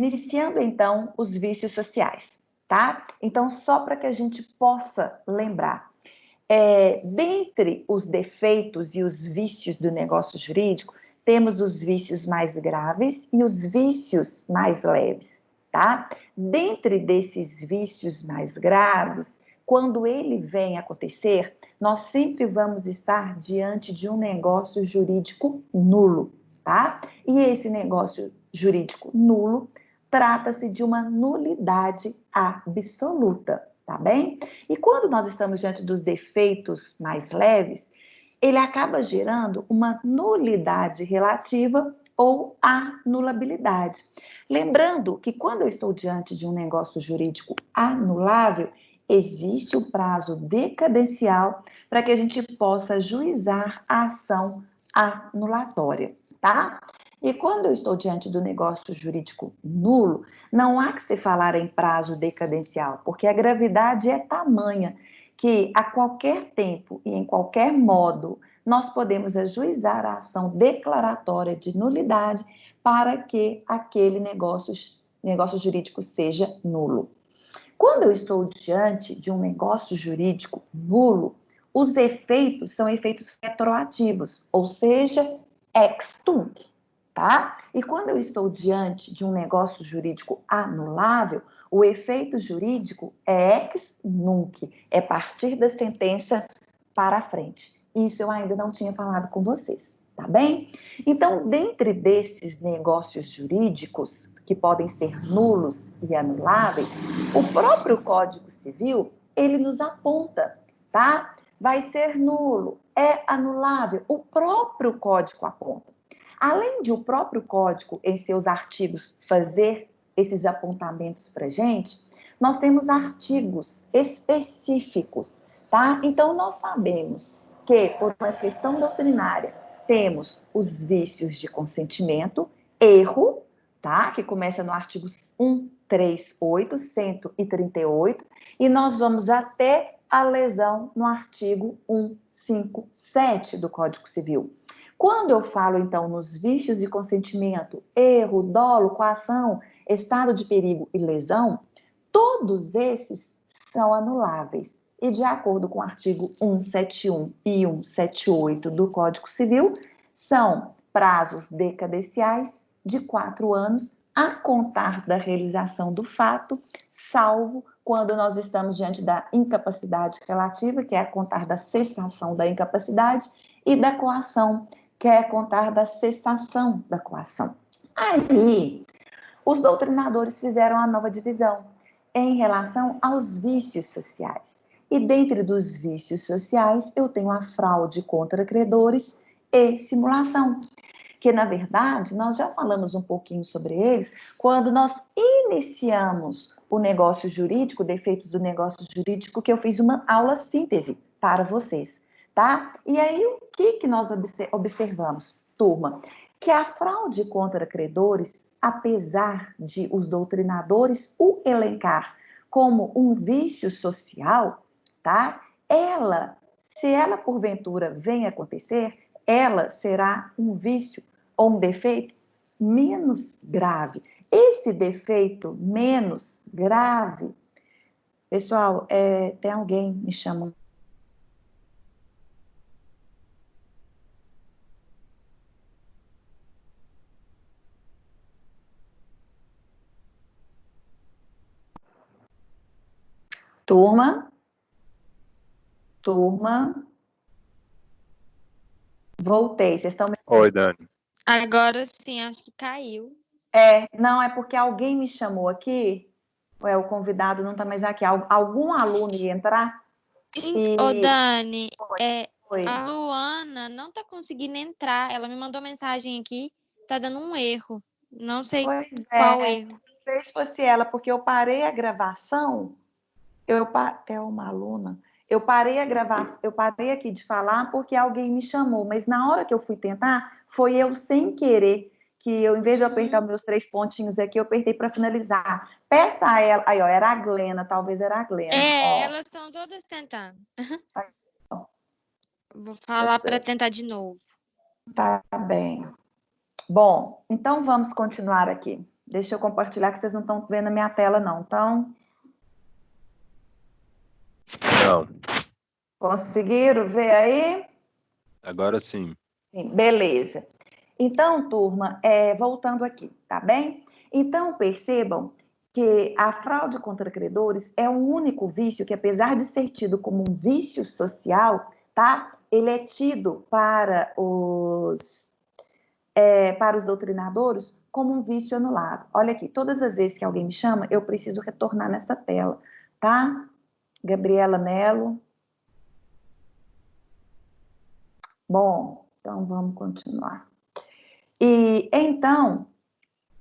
Iniciando, então, os vícios sociais, tá? Então, só para que a gente possa lembrar, dentre os defeitos e os vícios do negócio jurídico, temos os vícios mais graves e os vícios mais leves, tá? Dentre desses vícios mais graves, quando ele vem acontecer, nós sempre vamos estar diante de um negócio jurídico nulo, tá? E esse negócio jurídico nulo trata-se de uma nulidade absoluta, tá bem? E quando nós estamos diante dos defeitos mais leves, ele acaba gerando uma nulidade relativa ou anulabilidade. Lembrando que quando eu estou diante de um negócio jurídico anulável, existe o prazo decadencial para que a gente possa ajuizar a ação anulatória, tá? E quando eu estou diante do negócio jurídico nulo, não há que se falar em prazo decadencial, porque a gravidade é tamanha que a qualquer tempo e em qualquer modo nós podemos ajuizar a ação declaratória de nulidade para que aquele negócio jurídico seja nulo. Quando eu estou diante de um negócio jurídico nulo, os efeitos são efeitos retroativos, ou seja, ex tunc, tá? E quando eu estou diante de um negócio jurídico anulável, o efeito jurídico é ex nunc, é partir da sentença para frente. Isso eu ainda não tinha falado com vocês, tá bem? Então, dentre desses negócios jurídicos que podem ser nulos e anuláveis, o próprio Código Civil, ele nos aponta, tá? Vai ser nulo, é anulável, o próprio Código aponta. Além de o próprio Código, em seus artigos, fazer esses apontamentos para a gente, nós temos artigos específicos, tá? Então, nós sabemos que, por uma questão doutrinária, temos os vícios de consentimento, erro, tá? Que começa no artigo 138, 138, e nós vamos até a lesão no artigo 157 do Código Civil. Quando eu falo, então, nos vícios de consentimento, erro, dolo, coação, estado de perigo e lesão, todos esses são anuláveis. E, de acordo com o artigo 171 e 178 do Código Civil, são prazos decadenciais de 4 anos a contar da realização do fato, salvo quando nós estamos diante da incapacidade relativa, que é a contar da cessação da incapacidade, e da coação, que é a contar da cessação da coação. Aí, os doutrinadores fizeram a nova divisão em relação aos vícios sociais. E dentre dos vícios sociais, eu tenho a fraude contra credores e simulação, que, na verdade, nós já falamos um pouquinho sobre eles quando nós iniciamos o negócio jurídico, defeitos do negócio jurídico, que eu fiz uma aula síntese para vocês, tá? E aí, o que nós observamos, turma? Que a fraude contra credores, apesar de os doutrinadores o elencar como um vício social, tá? Se ela porventura vem acontecer, ela será um vício ou um defeito menos grave. Esse defeito menos grave, pessoal, tem alguém me chamando. Turma, voltei, vocês estão me... Oi, Dani. Agora sim, acho que caiu. Não, é porque alguém me chamou aqui, o convidado não está mais aqui, algum aluno ia entrar e... Ô, Dani, Oi. a Luana não está conseguindo entrar, ela me mandou mensagem aqui, tá dando um erro, não sei qual erro. Talvez fosse ela, porque eu parei a gravação, até uma aluna, eu parei a gravação, eu parei aqui de falar porque alguém me chamou, mas na hora que eu fui tentar, foi eu sem querer, que eu, em vez de eu apertar meus 3 pontinhos aqui, eu apertei para finalizar. Peça a ela, aí ó, era a Glena, talvez era a Glena. Elas estão todas tentando. Vou falar para tentar de novo. Tá bem. Bom, então vamos continuar aqui. Deixa eu compartilhar, que vocês não estão vendo a minha tela, não. Então, Não. Conseguiram ver aí? Agora sim. Sim, beleza. Então, turma, voltando aqui, tá bem? Então, percebam que a fraude contra credores é o único vício que, apesar de ser tido como um vício social, tá? Ele é tido para os doutrinadores como um vício anulado. Olha aqui, todas as vezes que alguém me chama, eu preciso retornar nessa tela, tá? Gabriela Mello. Bom, então vamos continuar. E então,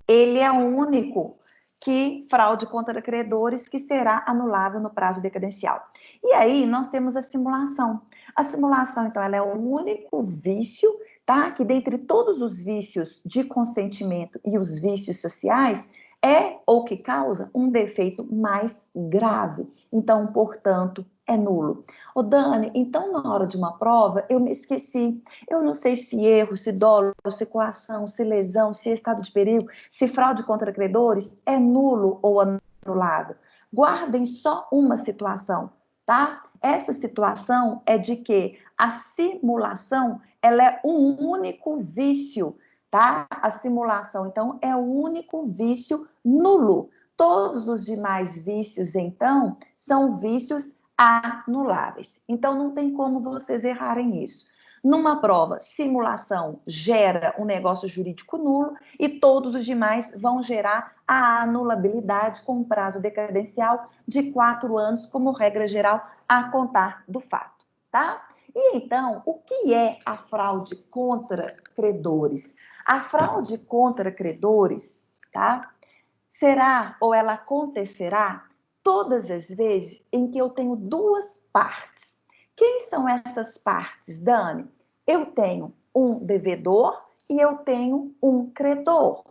ele é o único que fraude contra credores que será anulável no prazo decadencial. E aí nós temos a simulação. A simulação, então, ela é o único vício, tá? Que dentre todos os vícios de consentimento e os vícios sociais, é ou que causa um defeito mais grave. Então, portanto, é nulo. Ô Dani, então na hora de uma prova eu me esqueci. Eu não sei se erro, se dolo, se coação, se lesão, se estado de perigo, se fraude contra credores é nulo ou anulável. Guardem só uma situação, tá? Essa situação é de que a simulação, ela é um único vício, tá? A simulação, então, é o único vício nulo. Todos os demais vícios, então, são vícios anuláveis. Então, não tem como vocês errarem isso. Numa prova, simulação gera um negócio jurídico nulo e todos os demais vão gerar a anulabilidade com um prazo decadencial de 4 anos, como regra geral, a contar do fato, tá? E então, o que é a fraude contra credores? A fraude contra credores, tá? Será ou ela acontecerá todas as vezes em que eu tenho duas partes. Quem são essas partes, Dani? Eu tenho um devedor e eu tenho um credor.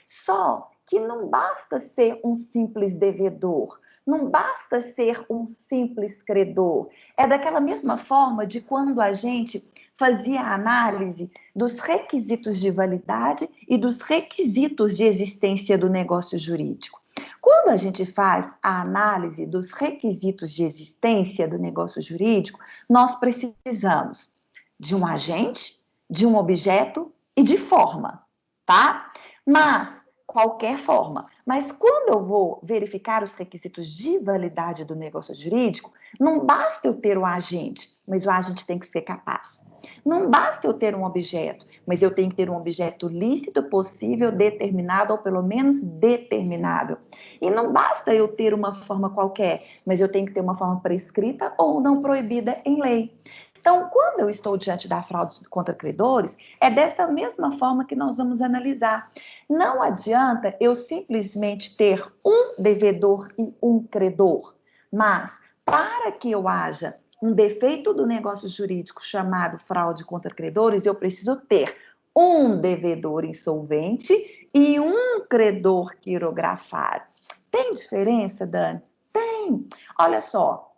Só que não basta ser um simples devedor, não basta ser um simples credor. É daquela mesma forma de quando a gente fazia a análise dos requisitos de validade e dos requisitos de existência do negócio jurídico. Quando a gente faz a análise dos requisitos de existência do negócio jurídico, nós precisamos de um agente, de um objeto e de forma, tá? Mas, qualquer forma. Mas quando eu vou verificar os requisitos de validade do negócio jurídico, não basta eu ter um agente, mas o agente tem que ser capaz. Não basta eu ter um objeto, mas eu tenho que ter um objeto lícito, possível, determinado ou pelo menos determinável. E não basta eu ter uma forma qualquer, mas eu tenho que ter uma forma prescrita ou não proibida em lei. Então, quando eu estou diante da fraude contra credores, é dessa mesma forma que nós vamos analisar. Não adianta eu simplesmente ter um devedor e um credor, mas para que eu haja um defeito do negócio jurídico chamado fraude contra credores, eu preciso ter um devedor insolvente e um credor quirografado. Tem diferença, Dani? Tem. Olha só,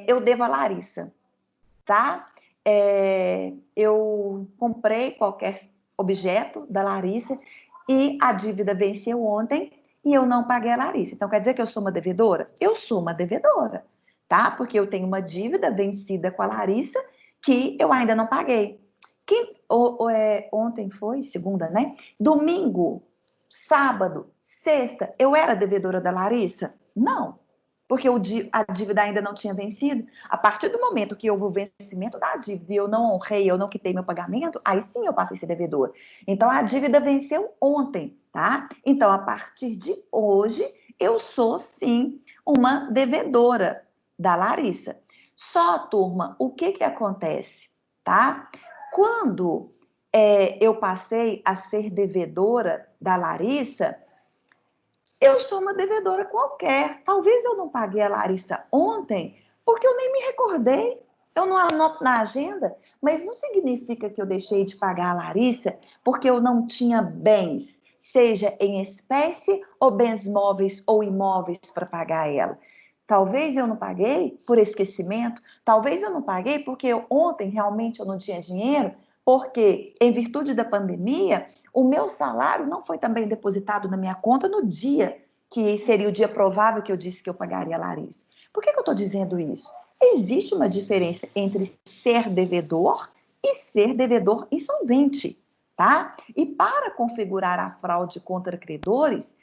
eu devo a Larissa, tá? Eu comprei qualquer objeto da Larissa e a dívida venceu ontem e eu não paguei a Larissa. Então, quer dizer que eu sou uma devedora? Eu sou uma devedora, tá? Porque eu tenho uma dívida vencida com a Larissa que eu ainda não paguei. Ontem foi, segunda, né? Domingo, sábado, sexta, eu era devedora da Larissa? Não, porque a dívida ainda não tinha vencido. A partir do momento que houve o vencimento da dívida e eu não honrei, eu não quitei meu pagamento, aí sim eu passei a ser devedor. Então, a dívida venceu ontem, tá? Então, a partir de hoje, eu sou, sim, uma devedora da Larissa. Só, turma, o que acontece, tá? Quando eu passei a ser devedora da Larissa, eu sou uma devedora qualquer. Talvez eu não paguei a Larissa ontem, porque eu nem me recordei. Eu não anoto na agenda, mas não significa que eu deixei de pagar a Larissa porque eu não tinha bens, seja em espécie ou bens móveis ou imóveis para pagar ela. Talvez eu não paguei por esquecimento, talvez eu não paguei porque ontem realmente eu não tinha dinheiro, Porque, em virtude da pandemia, o meu salário não foi também depositado na minha conta no dia que seria o dia provável que eu disse que eu pagaria a Larissa. Por que eu estou dizendo isso? Existe uma diferença entre ser devedor e ser devedor insolvente, tá? E para configurar a fraude contra credores,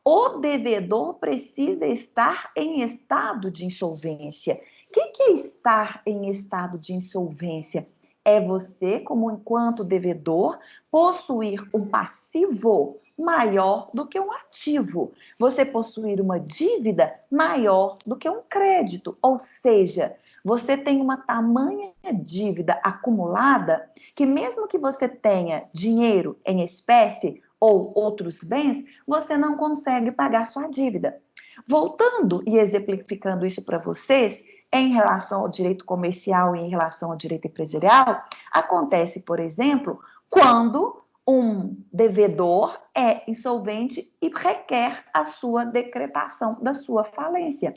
o devedor precisa estar em estado de insolvência. O que é estar em estado de insolvência? É você, como enquanto devedor, possuir um passivo maior do que um ativo. Você possuir uma dívida maior do que um crédito. Ou seja, você tem uma tamanha dívida acumulada que mesmo que você tenha dinheiro em espécie ou outros bens, você não consegue pagar sua dívida. Voltando e exemplificando isso para vocês, em relação ao direito comercial e em relação ao direito empresarial, acontece, por exemplo, quando um devedor é insolvente e requer a sua decretação da sua falência.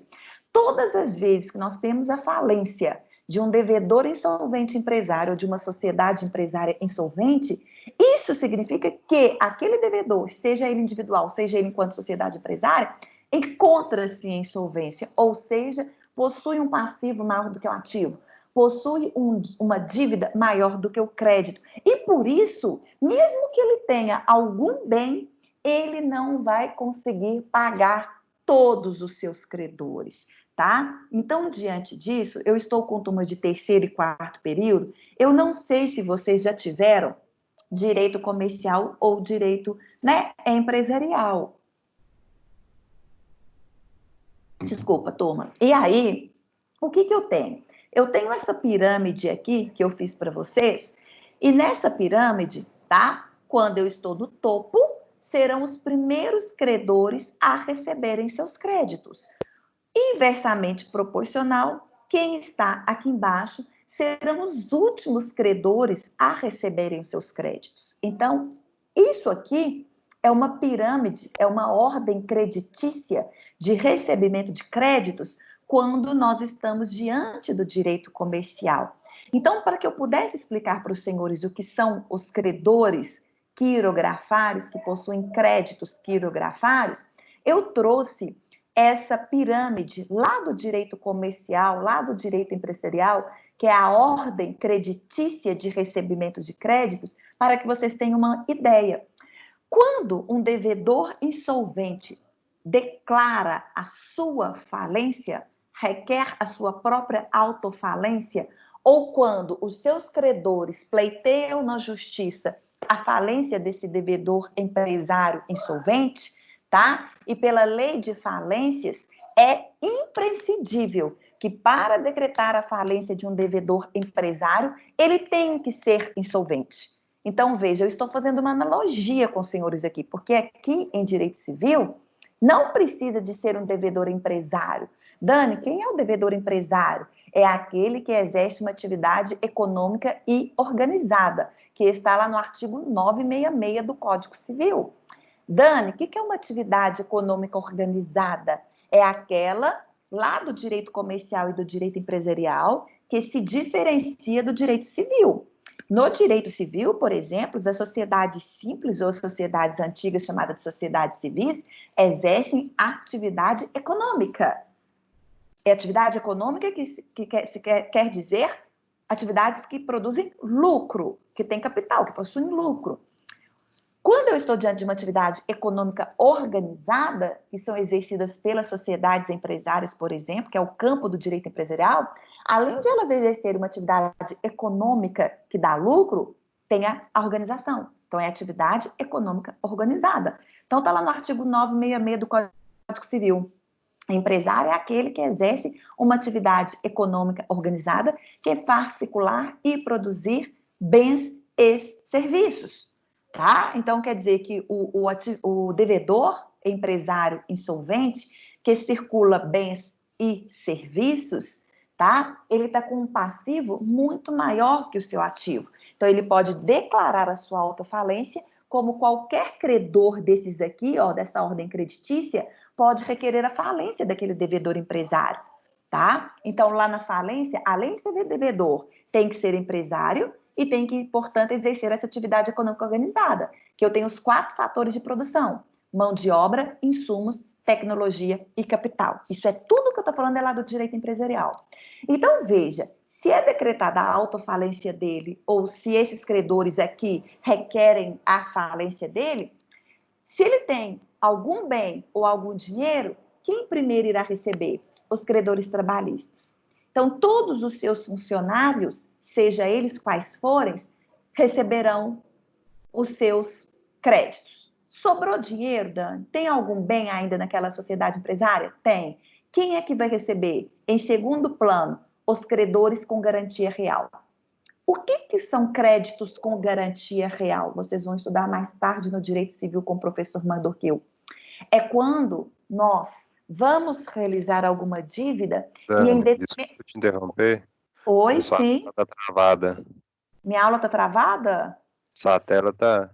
Todas as vezes que nós temos a falência de um devedor insolvente empresário ou de uma sociedade empresária insolvente, isso significa que aquele devedor, seja ele individual, seja ele enquanto sociedade empresária, encontra-se em insolvência, ou seja, possui um passivo maior do que o ativo, possui uma dívida maior do que o crédito. E por isso, mesmo que ele tenha algum bem, ele não vai conseguir pagar todos os seus credores, tá? Então, diante disso, eu estou com turmas de terceiro e quarto período. Eu não sei se vocês já tiveram direito comercial ou direito, né, empresarial. Desculpa, turma. E aí, o que eu tenho? Eu tenho essa pirâmide aqui que eu fiz para vocês, e nessa pirâmide, tá? Quando eu estou no topo, serão os primeiros credores a receberem seus créditos. Inversamente proporcional, quem está aqui embaixo serão os últimos credores a receberem os seus créditos. Então, isso aqui é uma pirâmide, é uma ordem creditícia de recebimento de créditos quando nós estamos diante do direito comercial. Então, para que eu pudesse explicar para os senhores o que são os credores quirografários, que possuem créditos quirografários, eu trouxe essa pirâmide lá do direito comercial, lá do direito empresarial, que é a ordem creditícia de recebimento de créditos, para que vocês tenham uma ideia. Quando um devedor insolvente declara a sua falência, requer a sua própria autofalência, ou quando os seus credores pleiteiam na justiça a falência desse devedor empresário insolvente, tá? E pela lei de falências, é imprescindível que para decretar a falência de um devedor empresário, ele tem que ser insolvente. Então, veja, eu estou fazendo uma analogia com os senhores aqui, porque aqui em direito civil, não precisa de ser um devedor empresário. Dani, quem é o devedor empresário? É aquele que exerce uma atividade econômica e organizada, que está lá no artigo 966 do Código Civil. Dani, o que é uma atividade econômica organizada? É aquela lá do direito comercial e do direito empresarial que se diferencia do direito civil. No direito civil, por exemplo, as sociedades simples ou as sociedades antigas chamadas de sociedades civis exercem atividade econômica. É atividade econômica que quer dizer atividades que produzem lucro, que têm capital, que possuem lucro. Quando eu estou diante de uma atividade econômica organizada, que são exercidas pelas sociedades empresárias, por exemplo, que é o campo do direito empresarial, além de elas exercerem uma atividade econômica que dá lucro, tem a organização. Então, é atividade econômica organizada. Então, está lá no artigo 966 do Código Civil. Empresário é aquele que exerce uma atividade econômica organizada que faz circular e produzir bens e serviços. Tá? Então, quer dizer que o devedor empresário insolvente, que circula bens e serviços, tá? Ele está com um passivo muito maior que o seu ativo. Então, ele pode declarar a sua autofalência, como qualquer credor desses aqui, ó, dessa ordem creditícia, pode requerer a falência daquele devedor empresário, tá? Então, lá na falência, além de ser devedor, tem que ser empresário e tem que, portanto, exercer essa atividade econômica organizada, que eu tenho os 4 fatores de produção: mão de obra, insumos, tecnologia e capital. Isso é tudo que eu estou falando é lá do direito empresarial. Então, veja, se é decretada a autofalência dele, ou se esses credores aqui requerem a falência dele, se ele tem algum bem ou algum dinheiro, quem primeiro irá receber? Os credores trabalhistas. Então, todos os seus funcionários, seja eles quais forem, receberão os seus créditos. Sobrou dinheiro, Dani? Tem algum bem ainda naquela sociedade empresária? Tem. Quem é que vai receber? Em segundo plano, os credores com garantia real. O que são créditos com garantia real? Vocês vão estudar mais tarde no Direito Civil com o professor Mandorquil. É quando nós vamos realizar alguma dívida Dani, e em desculpa te interromper. Oi, Sua sim. tela tá travada. Minha aula está travada? Sua tela tá...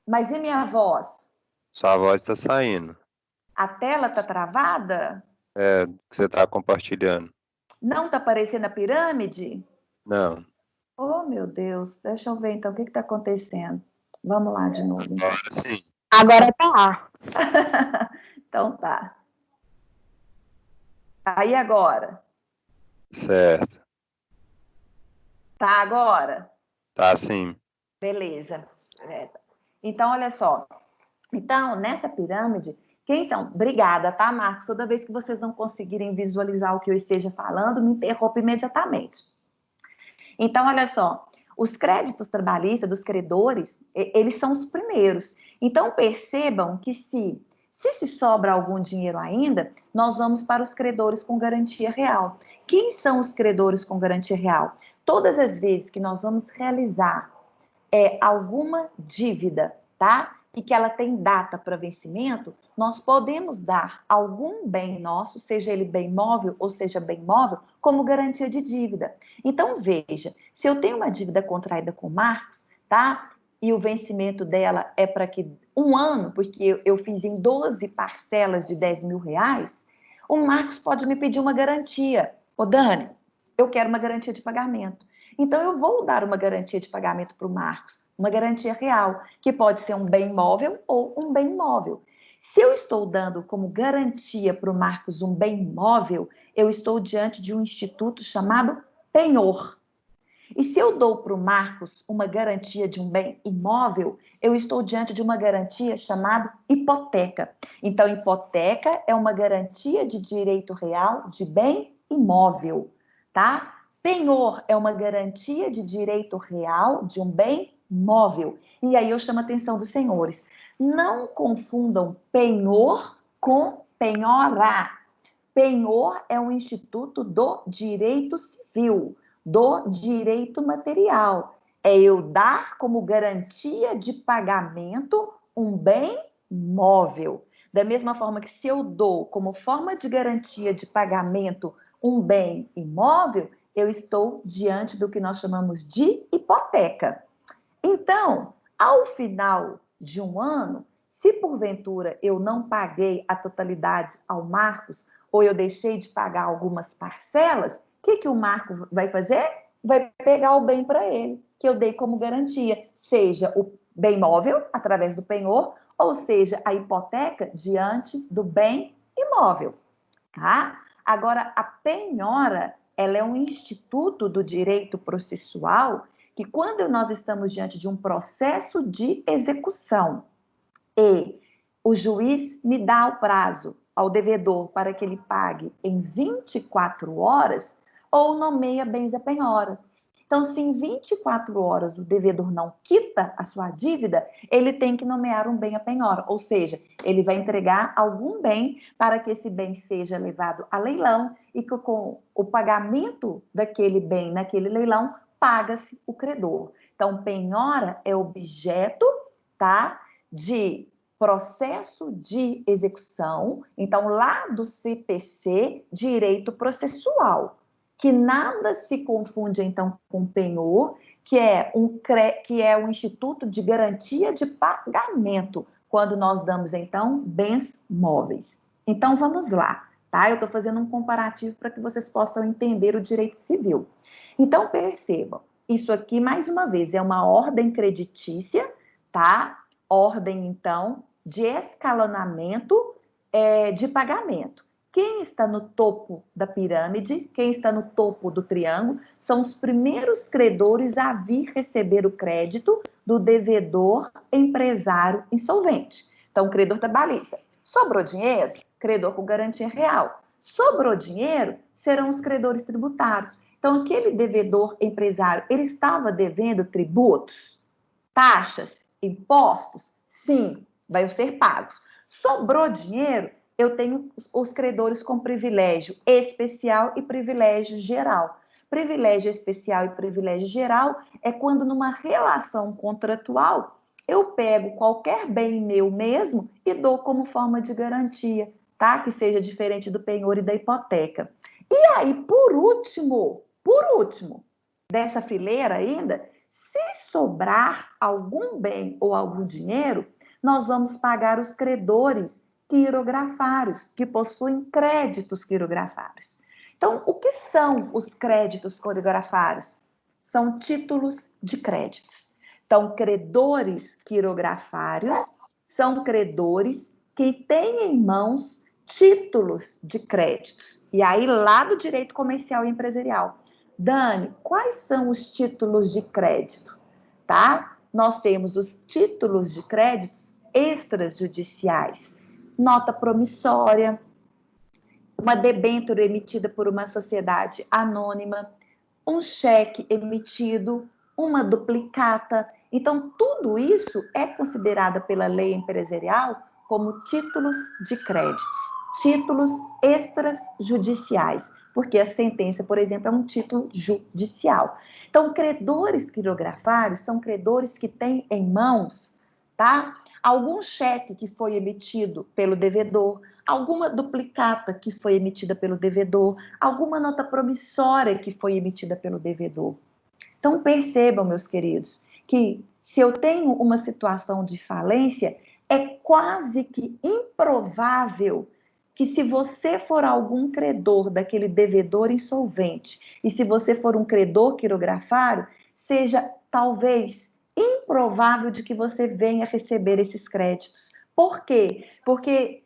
Mas e minha voz? Sua voz está saindo. A tela está travada? É, que você tá compartilhando. Não está aparecendo a pirâmide? Não. Oh, meu Deus. Deixa eu ver, então, o que está acontecendo. Vamos lá de novo. Então. Agora sim. Agora tá. Então tá. Aí agora? Certo. Tá agora? Tá sim. Beleza. Então, olha só. Então, nessa pirâmide, quem são? Obrigada, tá, Marcos? Toda vez que vocês não conseguirem visualizar o que eu esteja falando, me interrompa imediatamente. Então, olha só, os créditos trabalhistas dos credores, eles são os primeiros. Então, percebam que se sobra algum dinheiro ainda, nós vamos para os credores com garantia real. Quem são os credores com garantia real? Todas as vezes que nós vamos realizar alguma dívida, tá? E que ela tem data para vencimento, nós podemos dar algum bem nosso, seja ele bem móvel ou seja bem móvel, como garantia de dívida. Então, veja, se eu tenho uma dívida contraída com o Marcos, tá? E o vencimento dela é para que 1 ano, porque eu fiz em 12 parcelas de 10 mil reais, o Marcos pode me pedir uma garantia. Ô, Dani, eu quero uma garantia de pagamento. Então, eu vou dar uma garantia de pagamento para o Marcos, uma garantia real, que pode ser um bem móvel ou um bem imóvel. Se eu estou dando como garantia para o Marcos um bem imóvel, eu estou diante de um instituto chamado penhor. E se eu dou para o Marcos uma garantia de um bem imóvel, eu estou diante de uma garantia chamada hipoteca. Então, hipoteca é uma garantia de direito real de bem imóvel, tá? Penhor é uma garantia de direito real de um bem móvel. E aí eu chamo a atenção dos senhores. Não confundam penhor com penhora. Penhor é um instituto do direito civil, do direito material. É eu dar como garantia de pagamento um bem móvel. Da mesma forma que se eu dou como forma de garantia de pagamento um bem imóvel, eu estou diante do que nós chamamos de hipoteca. Então, ao final de 1 ano, se porventura eu não paguei a totalidade ao Marcos, ou eu deixei de pagar algumas parcelas, o que o Marcos vai fazer? Vai pegar o bem para ele, que eu dei como garantia, seja o bem móvel, através do penhor, ou seja, a hipoteca diante do bem imóvel, tá? Agora, a penhora, ela é um instituto do direito processual que quando nós estamos diante de um processo de execução e o juiz me dá o prazo ao devedor para que ele pague em 24 horas, ou nomeia bens a penhora. Então, se em 24 horas o devedor não quita a sua dívida, ele tem que nomear um bem a penhora, ou seja, ele vai entregar algum bem para que esse bem seja levado a leilão e que com o pagamento daquele bem naquele leilão, paga-se o credor. Então, penhora é objeto, tá, de processo de execução, então lá do CPC, direito processual, que nada se confunde então com penhor, que é um instituto de garantia de pagamento, quando nós damos então bens móveis. Então vamos lá, tá? Eu estou fazendo um comparativo para que vocês possam entender o direito civil. Então percebam, isso aqui, mais uma vez, é uma ordem creditícia, tá? Ordem, então, de escalonamento de pagamento. Quem está no topo da pirâmide, quem está no topo do triângulo, são os primeiros credores a vir receber o crédito do devedor empresário insolvente. Então, credor trabalhista. Sobrou dinheiro? Credor com garantia real. Sobrou dinheiro? Serão os credores tributários. Então, aquele devedor empresário, ele estava devendo tributos, taxas, impostos? Sim, vai ser pagos. Sobrou dinheiro? Eu tenho os credores com privilégio especial e privilégio geral. Privilégio especial e privilégio geral é quando numa relação contratual eu pego qualquer bem meu mesmo e dou como forma de garantia, tá? Que seja diferente do penhor e da hipoteca. E aí, por último, dessa fileira ainda, se sobrar algum bem ou algum dinheiro, nós vamos pagar os credores quirografários, que possuem créditos quirografários. Então, o que são os créditos quirografários? São títulos de créditos. Então, credores quirografários são credores que têm em mãos títulos de créditos. E aí, lá do direito comercial e empresarial. Dani, quais são os títulos de crédito? Tá? Nós temos os títulos de créditos extrajudiciais. Nota promissória, uma debênture emitida por uma sociedade anônima, um cheque emitido, uma duplicata. Então, tudo isso é considerado pela lei empresarial como títulos de créditos, títulos extrajudiciais, porque a sentença, por exemplo, é um título judicial. Então, credores quirografários são credores que têm em mãos, tá? Algum cheque que foi emitido pelo devedor, alguma duplicata que foi emitida pelo devedor, alguma nota promissória que foi emitida pelo devedor. Então, percebam, meus queridos, que se eu tenho uma situação de falência, é quase que improvável que, se você for algum credor daquele devedor insolvente, e se você for um credor quirografário, seja talvez improvável de que você venha receber esses créditos. Por quê? Porque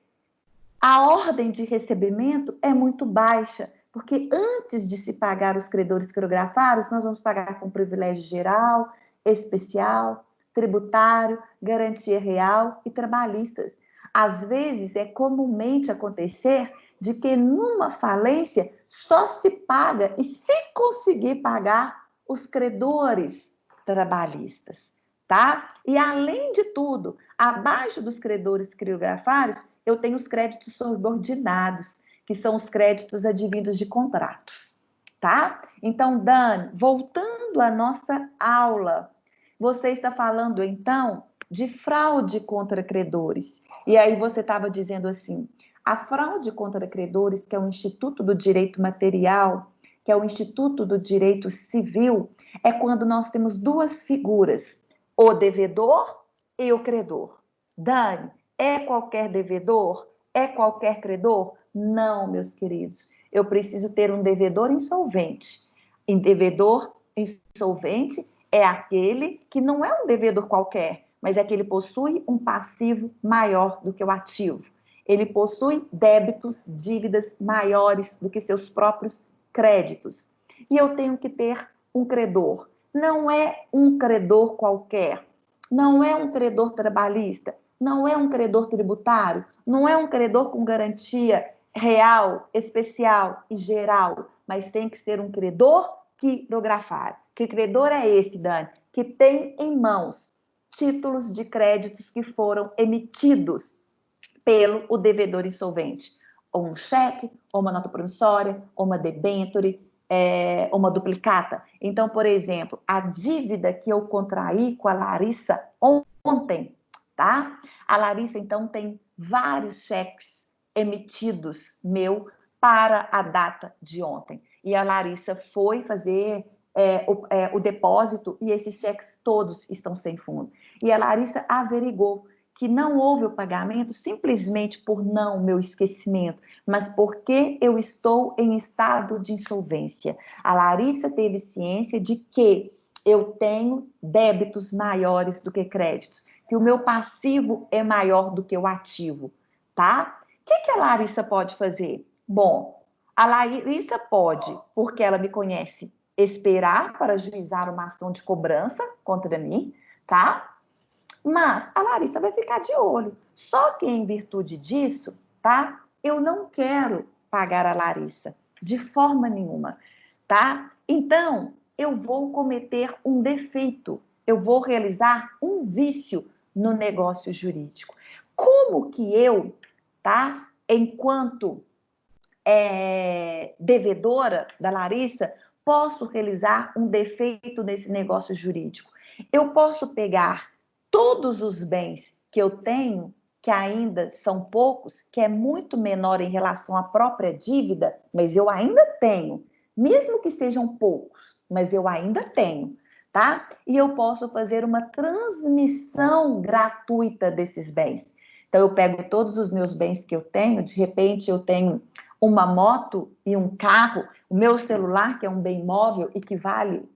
a ordem de recebimento é muito baixa, porque antes de se pagar os credores quirografários, nós vamos pagar com privilégio geral, especial, tributário, garantia real e trabalhista. Às vezes, é comumente acontecer de que numa falência só se paga, e se conseguir pagar, os credores trabalhistas, tá? E além de tudo, abaixo dos credores quirografários, eu tenho os créditos subordinados, que são os créditos advindos de contratos, tá? Então, Dani, voltando à nossa aula, você está falando, então, de fraude contra credores. E aí você estava dizendo assim, a fraude contra credores, que é o Instituto do Direito Material, que é o Instituto do Direito Civil, é quando nós temos duas figuras, o devedor e o credor. Dani, é qualquer devedor? É qualquer credor? Não, meus queridos. Eu preciso ter um devedor insolvente. E devedor insolvente é aquele que não é um devedor qualquer, mas é que ele possui um passivo maior do que o ativo. Ele possui débitos, dívidas maiores do que seus próprios créditos. E eu tenho que ter um credor. Não é um credor qualquer. Não é um credor trabalhista. Não é um credor tributário. Não é um credor com garantia real, especial e geral. Mas tem que ser um credor quirografário. Que credor é esse, Dani? Que tem em mãos títulos de créditos que foram emitidos pelo devedor insolvente. Ou um cheque, ou uma nota promissória, ou uma debênture, ou uma duplicata. Então, por exemplo, a dívida que eu contraí com a Larissa ontem, tá? A Larissa, então, tem vários cheques emitidos meu para a data de ontem. E a Larissa foi fazer o depósito e esses cheques todos estão sem fundo. E a Larissa averigou que não houve o pagamento simplesmente por meu esquecimento, mas porque eu estou em estado de insolvência. A Larissa teve ciência de que eu tenho débitos maiores do que créditos, que o meu passivo é maior do que o ativo, tá? O que a Larissa pode fazer? Bom, a Larissa pode, porque ela me conhece, esperar para ajuizar uma ação de cobrança contra mim, tá? Mas a Larissa vai ficar de olho. Só que em virtude disso, tá? Eu não quero pagar a Larissa de forma nenhuma, tá? Então, eu vou cometer um defeito, eu vou realizar um vício no negócio jurídico. Como que eu, tá? Enquanto devedora da Larissa, posso realizar um defeito nesse negócio jurídico? Eu posso pegar todos os bens que eu tenho, que ainda são poucos, que é muito menor em relação à própria dívida, mas eu ainda tenho, mesmo que sejam poucos, mas eu ainda tenho, tá? E eu posso fazer uma transmissão gratuita desses bens. Então, eu pego todos os meus bens que eu tenho, de repente eu tenho uma moto e um carro, o meu celular, que é um bem móvel e que vale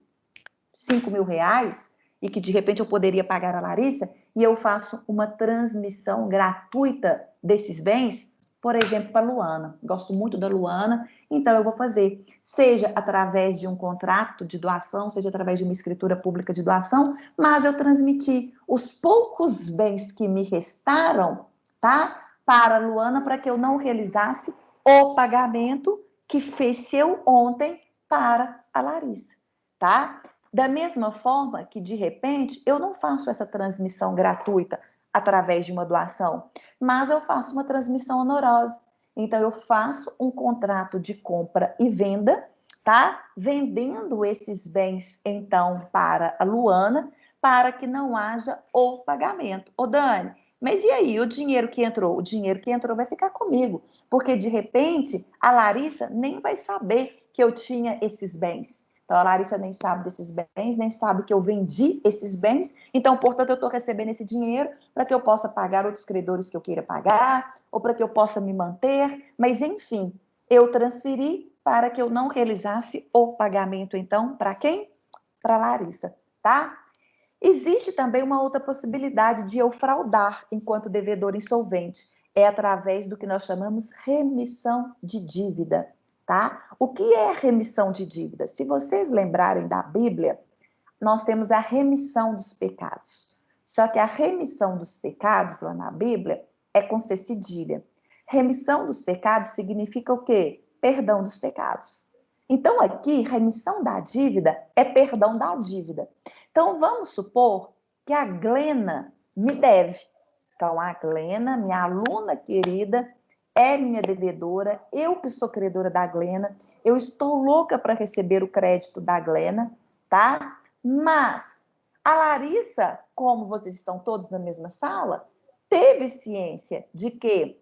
5 mil reais, e que de repente eu poderia pagar a Larissa, e eu faço uma transmissão gratuita desses bens, por exemplo, para a Luana. Gosto muito da Luana, então eu vou fazer, seja através de um contrato de doação, seja através de uma escritura pública de doação, mas eu transmiti os poucos bens que me restaram, tá? Para a Luana, para que eu não realizasse o pagamento que fez-se ontem para a Larissa, tá? Da mesma forma que, de repente, eu não faço essa transmissão gratuita através de uma doação, mas eu faço uma transmissão honorosa. Então, eu faço um contrato de compra e venda, tá? Vendendo esses bens, então, para a Luana, para que não haja o pagamento. Ô, Dani, mas e aí, o dinheiro que entrou? O dinheiro que entrou vai ficar comigo, porque, de repente, a Larissa nem vai saber que eu tinha esses bens. Então, a Larissa nem sabe desses bens, nem sabe que eu vendi esses bens. Então, portanto, eu estou recebendo esse dinheiro para que eu possa pagar outros credores que eu queira pagar, ou para que eu possa me manter. Mas, enfim, eu transferi para que eu não realizasse o pagamento, então, para quem? Para a Larissa, tá? Existe também uma outra possibilidade de eu fraudar enquanto devedor insolvente. É através do que nós chamamos remissão de dívida. Tá? O que é remissão de dívida? Se vocês lembrarem da Bíblia, nós temos a remissão dos pecados. Só que a remissão dos pecados lá na Bíblia é com C cedilha. Remissão dos pecados significa o quê? Perdão dos pecados. Então, aqui, remissão da dívida é perdão da dívida. Então, vamos supor que a Glena me deve. Então, a Glena, minha aluna querida, é minha devedora, eu que sou credora da Glena, eu estou louca para receber o crédito da Glena, tá? Mas a Larissa, como vocês estão todos na mesma sala, teve ciência de que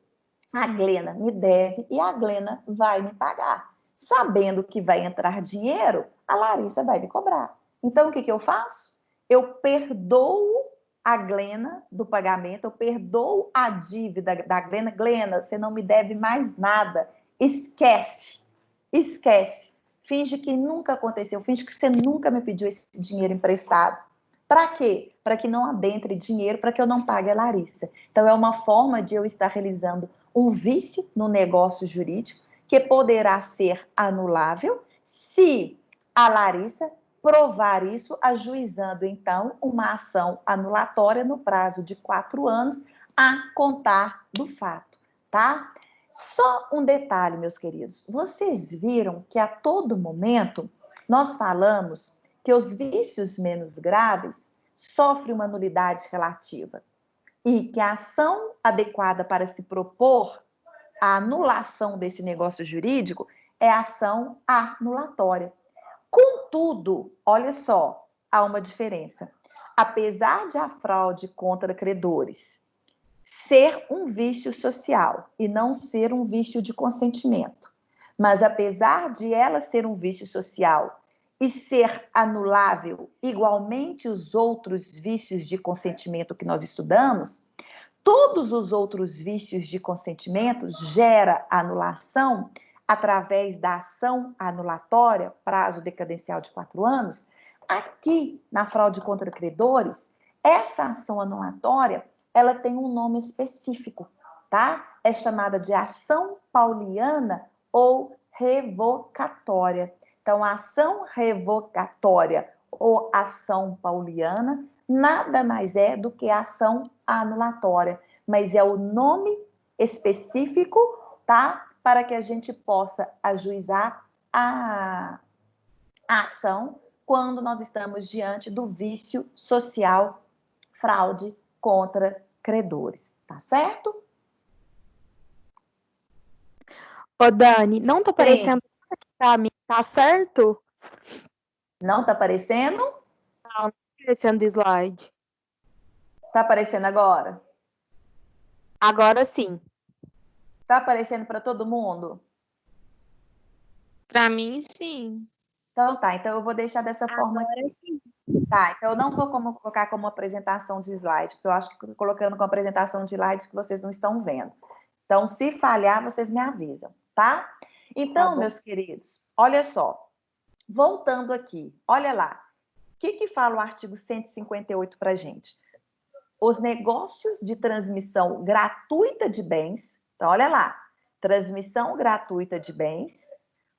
a Glena me deve e a Glena vai me pagar. Sabendo que vai entrar dinheiro, a Larissa vai me cobrar. Então, o que eu faço? Eu perdoo a Glena do pagamento, eu perdoo a dívida da Glena. Glena, você não me deve mais nada. Esquece. Esquece. Finge que nunca aconteceu. Finge que você nunca me pediu esse dinheiro emprestado. Para quê? Para que não adentre dinheiro, para que eu não pague a Larissa. Então, é uma forma de eu estar realizando um vício no negócio jurídico que poderá ser anulável se a Larissa provar isso, ajuizando, então, uma ação anulatória no prazo de 4 anos a contar do fato, tá? Só um detalhe, meus queridos. Vocês viram que a todo momento nós falamos que os vícios menos graves sofrem uma nulidade relativa e que a ação adequada para se propor a anulação desse negócio jurídico é a ação anulatória. Contudo, olha só, há uma diferença. Apesar de a fraude contra credores ser um vício social e não ser um vício de consentimento, mas apesar de ela ser um vício social e ser anulável igualmente os outros vícios de consentimento que nós estudamos, todos os outros vícios de consentimento gera anulação através da ação anulatória, prazo decadencial de 4 anos, aqui na fraude contra credores, essa ação anulatória, ela tem um nome específico, tá? É chamada de ação pauliana ou revocatória. Então, a ação revocatória ou ação pauliana nada mais é do que a ação anulatória, mas é o nome específico, tá? Para que a gente possa ajuizar a ação quando nós estamos diante do vício social, fraude contra credores, tá certo? Ô, Dani, não tá Sim. aparecendo aqui pra mim, tá certo? Não tá aparecendo? Não tá aparecendo o slide. Tá aparecendo agora? Agora sim. Tá aparecendo para todo mundo? Para mim, sim. Então tá, então eu vou deixar dessa forma Agora aqui. sim. Tá, então eu não vou colocar como apresentação de slide, porque eu acho que colocando como apresentação de slides que vocês não estão vendo. Então, se falhar, vocês me avisam, tá? Então, Tá bom. meus queridos, olha só. Voltando aqui, olha lá. O que fala o artigo 158 para a gente? Os negócios de transmissão gratuita de bens, então olha lá, transmissão gratuita de bens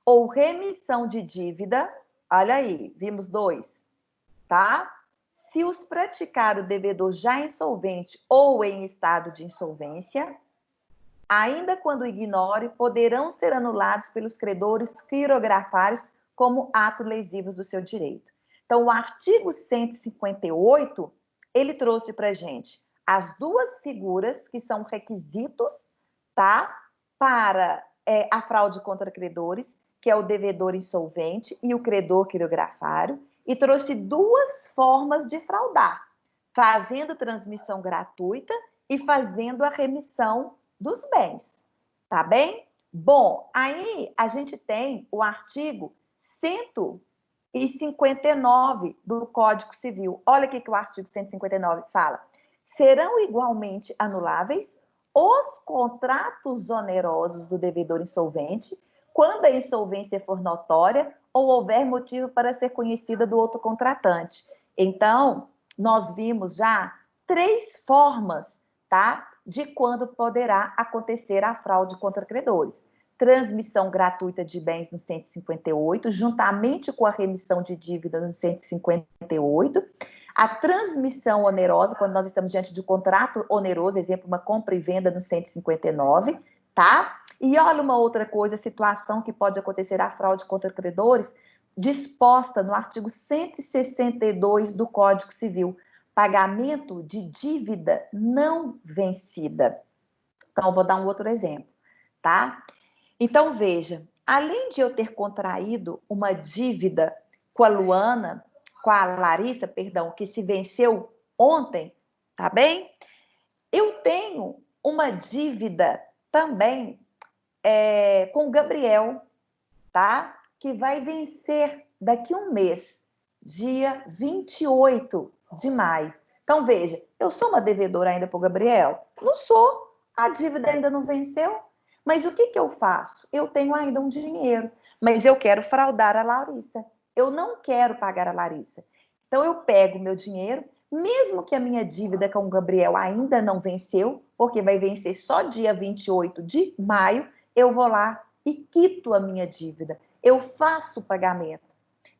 ou remissão de dívida, olha aí, vimos dois, tá? Se os praticar o devedor já insolvente ou em estado de insolvência, ainda quando ignore, poderão ser anulados pelos credores quirografários como atos lesivos do seu direito. Então, o artigo 158, ele trouxe para a gente as duas figuras que são requisitos, tá? Para a fraude contra credores, que é o devedor insolvente e o credor quirografário, e trouxe duas formas de fraudar, fazendo transmissão gratuita e fazendo a remissão dos bens, tá bem? Bom, aí a gente tem o artigo 159 do Código Civil. Olha o que o artigo 159 fala. Serão igualmente anuláveis os contratos onerosos do devedor insolvente quando a insolvência for notória ou houver motivo para ser conhecida do outro contratante. Então, nós vimos já 3 formas, tá? De quando poderá acontecer a fraude contra credores. Transmissão gratuita de bens no 158, juntamente com a remissão de dívida no 158. A transmissão onerosa, quando nós estamos diante de um contrato oneroso, exemplo, uma compra e venda no 159, tá? E olha uma outra coisa, situação que pode acontecer a fraude contra credores, disposta no artigo 162 do Código Civil, pagamento de dívida não vencida. Então, eu vou dar um outro exemplo, tá? Então, veja, além de eu ter contraído uma dívida com a Luana, com a Larissa, perdão, que se venceu ontem, tá bem? Eu tenho uma dívida também com o Gabriel, tá? Que vai vencer daqui um mês, dia 28 de maio. Então, veja, eu sou uma devedora ainda para o Gabriel? Não sou. A dívida ainda não venceu. Mas o que eu faço? Eu tenho ainda um dinheiro, mas eu quero fraudar a Larissa. Eu não quero pagar a Larissa. Então, eu pego o meu dinheiro, mesmo que a minha dívida com o Gabriel ainda não venceu, porque vai vencer só dia 28 de maio, eu vou lá e quito a minha dívida. Eu faço o pagamento.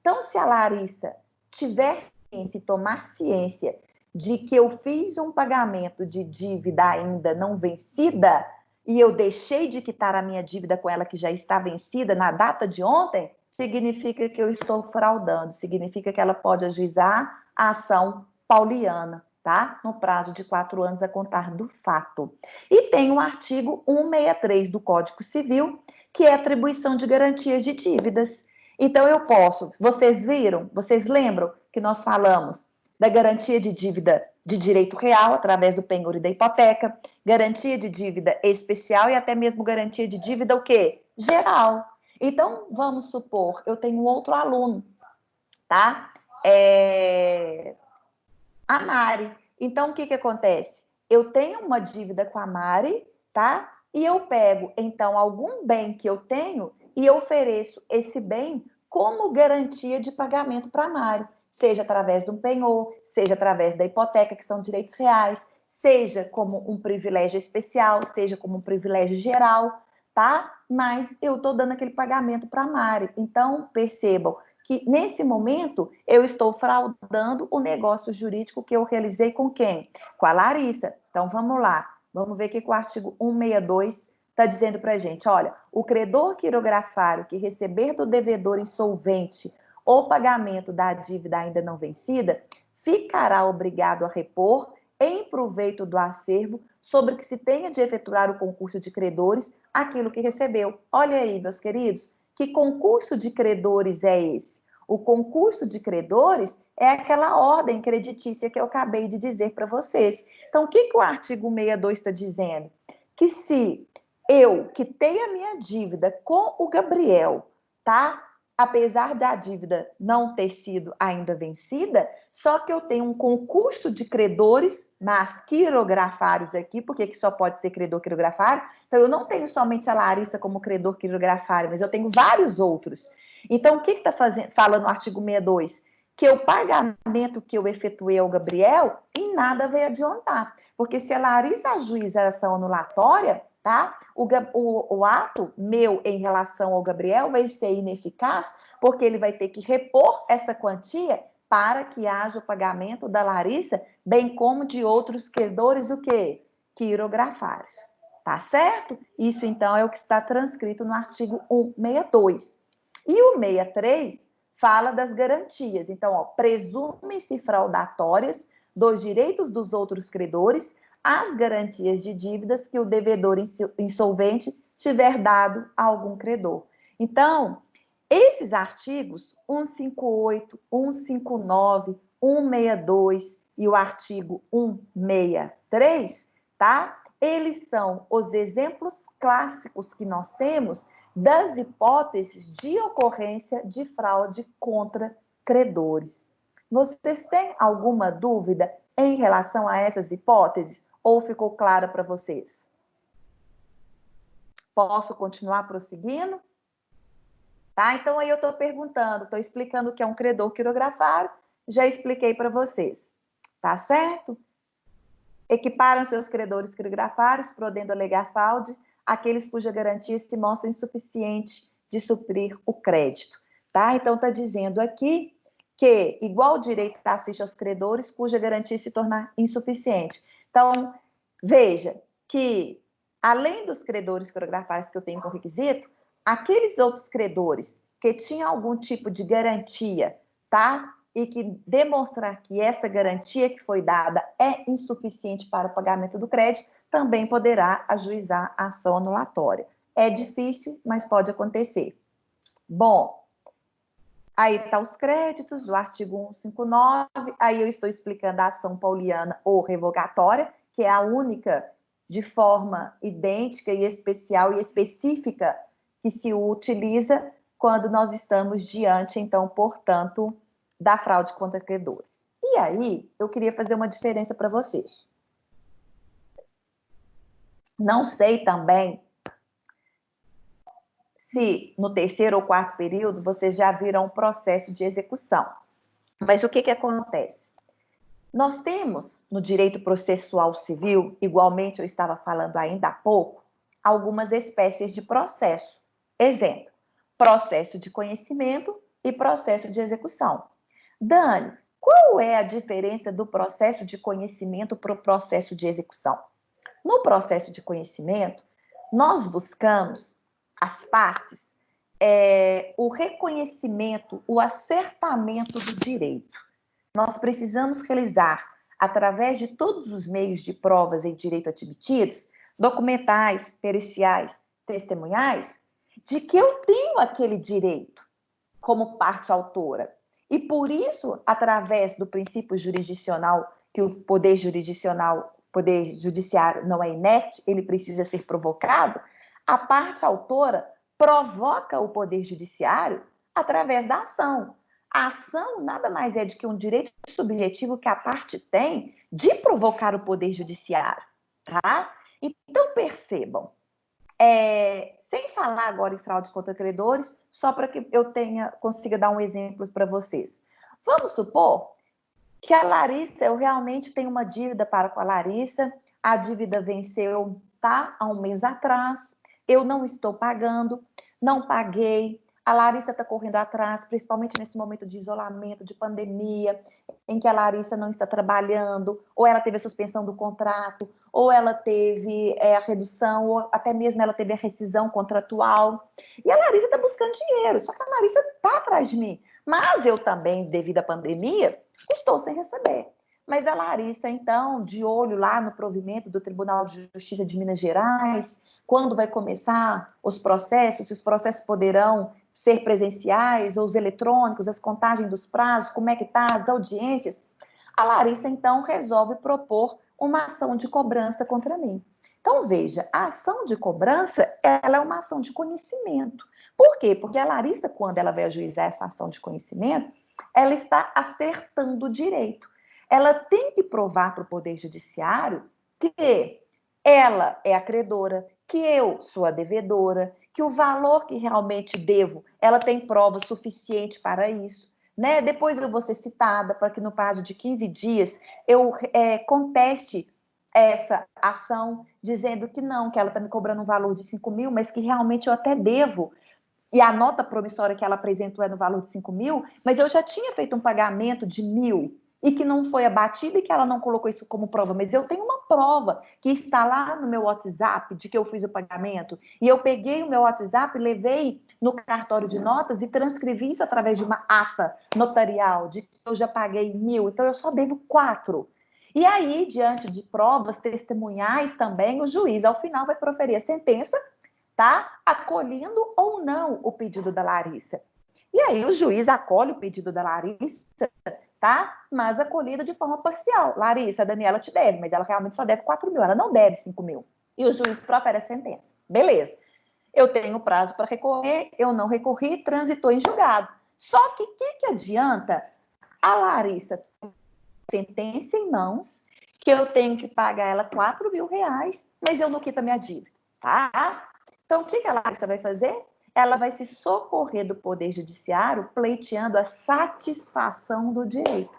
Então, se a Larissa tiver ciência e tomar ciência de que eu fiz um pagamento de dívida ainda não vencida e eu deixei de quitar a minha dívida com ela que já está vencida na data de ontem, significa que eu estou fraudando, significa que ela pode ajuizar a ação pauliana, tá? No prazo de 4 anos a contar do fato. E tem o artigo 163 do Código Civil, que é atribuição de garantias de dívidas. Então, eu posso, vocês viram, vocês lembram que nós falamos da garantia de dívida de direito real, através do penhor e da hipoteca, garantia de dívida especial e até mesmo garantia de dívida o quê? Geral. Então, vamos supor, eu tenho um outro aluno, tá? A Mari. Então, o que acontece? Eu tenho uma dívida com a Mari, tá? E eu pego, então, algum bem que eu tenho e ofereço esse bem como garantia de pagamento para a Mari. seja através de um penhor, seja através da hipoteca, que são direitos reais, seja como um privilégio especial, seja como um privilégio geral, tá? Mas eu estou dando aquele pagamento para a Mari. Então, percebam que, nesse momento, eu estou fraudando o negócio jurídico que eu realizei com quem? Com a Larissa. Então, vamos lá. Vamos ver o que o artigo 162 está dizendo para a gente. Olha, o credor quirografário que receber do devedor insolvente o pagamento da dívida ainda não vencida, ficará obrigado a repor, em proveito do acervo, sobre que se tenha de efetuar o concurso de credores, aquilo que recebeu. Olha aí, meus queridos, que concurso de credores é esse? O concurso de credores é aquela ordem creditícia que eu acabei de dizer para vocês. Então, o que o artigo 62 está dizendo? Que se eu quitei a minha dívida com o Gabriel, tá? Apesar da dívida não ter sido ainda vencida, só que eu tenho um concurso de credores, mas quirografários aqui, porque que só pode ser credor quirografário. Então, eu não tenho somente a Larissa como credor quirografário, mas eu tenho vários outros. Então, o que está falando o artigo 62? Que o pagamento que eu efetuei ao Gabriel, em nada vai adiantar. Porque se a Larissa ajuiza a ação anulatória, tá? O ato meu em relação ao Gabriel vai ser ineficaz, porque ele vai ter que repor essa quantia para que haja o pagamento da Larissa, bem como de outros credores, o quê? Quirografários. Tá certo? Isso, então, é o que está transcrito no artigo 162. E o 63 fala das garantias. Então, ó, presume-se fraudatórias dos direitos dos outros credores as garantias de dívidas que o devedor insolvente tiver dado a algum credor. Então, esses artigos 158, 159, 162 e o artigo 163, tá? Eles são os exemplos clássicos que nós temos das hipóteses de ocorrência de fraude contra credores. Vocês têm alguma dúvida em relação a essas hipóteses? Ou ficou clara para vocês? Posso continuar prosseguindo? Tá? Então, aí eu estou perguntando, estou explicando o que é um credor quirografário, já expliquei para vocês. Tá certo? Equiparam seus credores quirografários, podendo alegar fraude, aqueles cuja garantia se mostra insuficiente de suprir o crédito. Tá? Então, está dizendo aqui que igual direito assiste aos credores cuja garantia se tornar insuficiente. Então, veja que, além dos credores quirografários que eu tenho com requisito, aqueles outros credores que tinham algum tipo de garantia, tá? E que demonstrar que essa garantia que foi dada é insuficiente para o pagamento do crédito, também poderá ajuizar a ação anulatória. É difícil, mas pode acontecer. Bom, aí está os créditos do artigo 159, aí eu estou explicando a ação pauliana ou revogatória, que é a única de forma idêntica e especial e específica que se utiliza quando nós estamos diante, então, portanto, da fraude contra credores. E aí, eu queria fazer uma diferença para vocês. Não sei também se no terceiro ou quarto período vocês já viram um processo de execução. Mas o que acontece? Nós temos, no direito processual civil, igualmente eu estava falando ainda há pouco, algumas espécies de processo. Exemplo, processo de conhecimento e processo de execução. Dani, qual é a diferença do processo de conhecimento para o processo de execução? No processo de conhecimento, nós buscamos as partes, o reconhecimento, o acertamento do direito. Nós precisamos realizar, através de todos os meios de provas em direito admitidos, documentais, periciais, testemunhais, de que eu tenho aquele direito como parte autora. E por isso, através do princípio jurisdicional, que o poder judiciário não é inerte, ele precisa ser provocado, a parte autora provoca o poder judiciário através da ação. A ação nada mais é do que um direito subjetivo que a parte tem de provocar o poder judiciário, tá? Então, percebam, sem falar agora em fraude contra credores, só para que eu consiga dar um exemplo para vocês. Vamos supor que a Larissa, eu realmente tenho uma dívida para com a Larissa, a dívida venceu, tá? Há um mês atrás, eu não estou pagando, não paguei, a Larissa está correndo atrás, principalmente nesse momento de isolamento, de pandemia, em que a Larissa não está trabalhando, ou ela teve a suspensão do contrato, ou ela teve a redução, ou até mesmo ela teve a rescisão contratual. E a Larissa está buscando dinheiro, só que a Larissa está atrás de mim. Mas eu também, devido à pandemia, estou sem receber. Mas a Larissa, então, de olho lá no provimento do Tribunal de Justiça de Minas Gerais, quando vai começar os processos, se os processos poderão ser presenciais ou os eletrônicos, as contagens dos prazos, como é que tá, as audiências, a Larissa, então, resolve propor uma ação de cobrança contra mim. Então, veja, a ação de cobrança, ela é uma ação de conhecimento. Por quê? Porque a Larissa, quando ela vai ajuizar essa ação de conhecimento, ela está acertando o direito. Ela tem que provar para o Poder Judiciário que ela é a credora, que eu sou a devedora, que o valor que realmente devo, ela tem prova suficiente para isso. Né? Depois eu vou ser citada para que no prazo de 15 dias eu conteste essa ação, dizendo que não, que ela está me cobrando um valor de 5 mil, mas que realmente eu até devo, e a nota promissória que ela apresentou é no valor de 5 mil, mas eu já tinha feito um pagamento de 1.000 e que não foi abatido e que ela não colocou isso como prova, mas eu tenho uma prova que está lá no meu WhatsApp de que eu fiz o pagamento, e eu peguei o meu WhatsApp, levei no cartório de notas e transcrevi isso através de uma ata notarial de que eu já paguei 1.000, então eu só devo 4. E aí, diante de provas testemunhais também, o juiz, ao final, vai proferir a sentença, tá? Acolhendo ou não o pedido da Larissa. E aí o juiz acolhe o pedido da Larissa, tá? Mas acolhido de forma parcial. Larissa, a Daniela te deve, mas ela realmente só deve 4 mil, ela não deve 5 mil. E o juiz profere a sentença. Beleza. Eu tenho prazo para recorrer, eu não recorri, transitou em julgado. Só que o que adianta a Larissa ter sentença em mãos, que eu tenho que pagar ela 4 mil reais, mas eu não quito a minha dívida, tá? Então, o que a Larissa vai fazer? Ela vai se socorrer do Poder Judiciário pleiteando a satisfação do direito.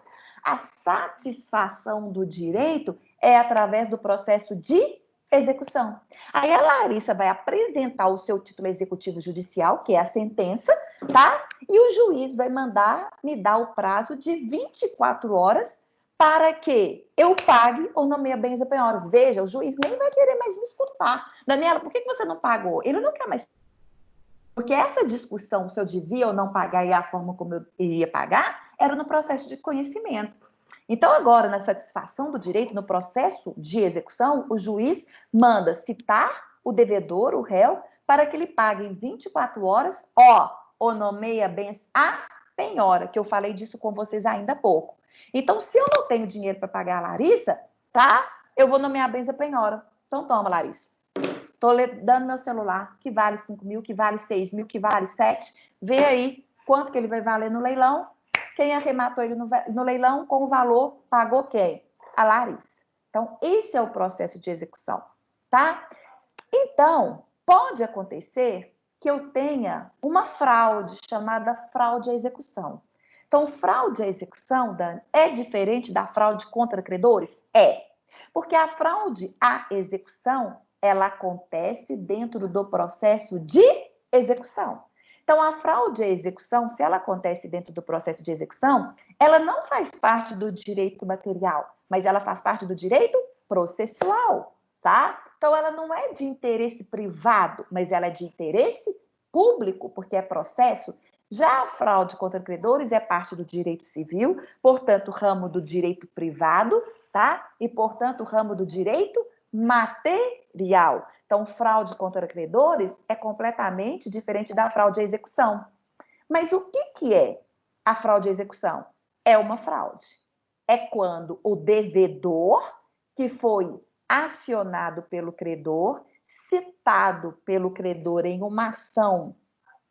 A satisfação do direito é através do processo de execução. Aí a Larissa vai apresentar o seu título executivo judicial, que é a sentença, tá? E o juiz vai mandar me dar o prazo de 24 horas para que eu pague ou nomeie bens e penhoras. Veja, o juiz nem vai querer mais me escutar. Daniela, por que você não pagou? Ele não quer mais. Porque essa discussão, se eu devia ou não pagar e a forma como eu iria pagar, era no processo de conhecimento. Então, agora, na satisfação do direito, no processo de execução, o juiz manda citar o devedor, o réu, para que ele pague em 24 horas, ou nomeia bens a penhora, que eu falei disso com vocês ainda há pouco. Então, se eu não tenho dinheiro para pagar a Larissa, tá? Eu vou nomear bens a penhora. Então, toma, Larissa. Estou dando meu celular, que vale 5 mil, que vale 6 mil, que vale 7. Vê aí quanto que ele vai valer no leilão. Quem arrematou ele no leilão com o valor pagou quem? A Larissa. Então, esse é o processo de execução, tá? Então, pode acontecer que eu tenha uma fraude chamada fraude à execução. Então, fraude à execução, Dani, é diferente da fraude contra credores? É. Porque a fraude à execução, ela acontece dentro do processo de execução. Então, a fraude à execução, se ela acontece dentro do processo de execução, ela não faz parte do direito material, mas ela faz parte do direito processual, tá? Então, ela não é de interesse privado, mas ela é de interesse público, porque é processo. Já a fraude contra credores é parte do direito civil, portanto, ramo do direito privado, tá? E, portanto, ramo do direito material. Então, fraude contra credores é completamente diferente da fraude à execução. Mas o que é a fraude à execução? É uma fraude. É quando o devedor, que foi acionado pelo credor, citado pelo credor em uma ação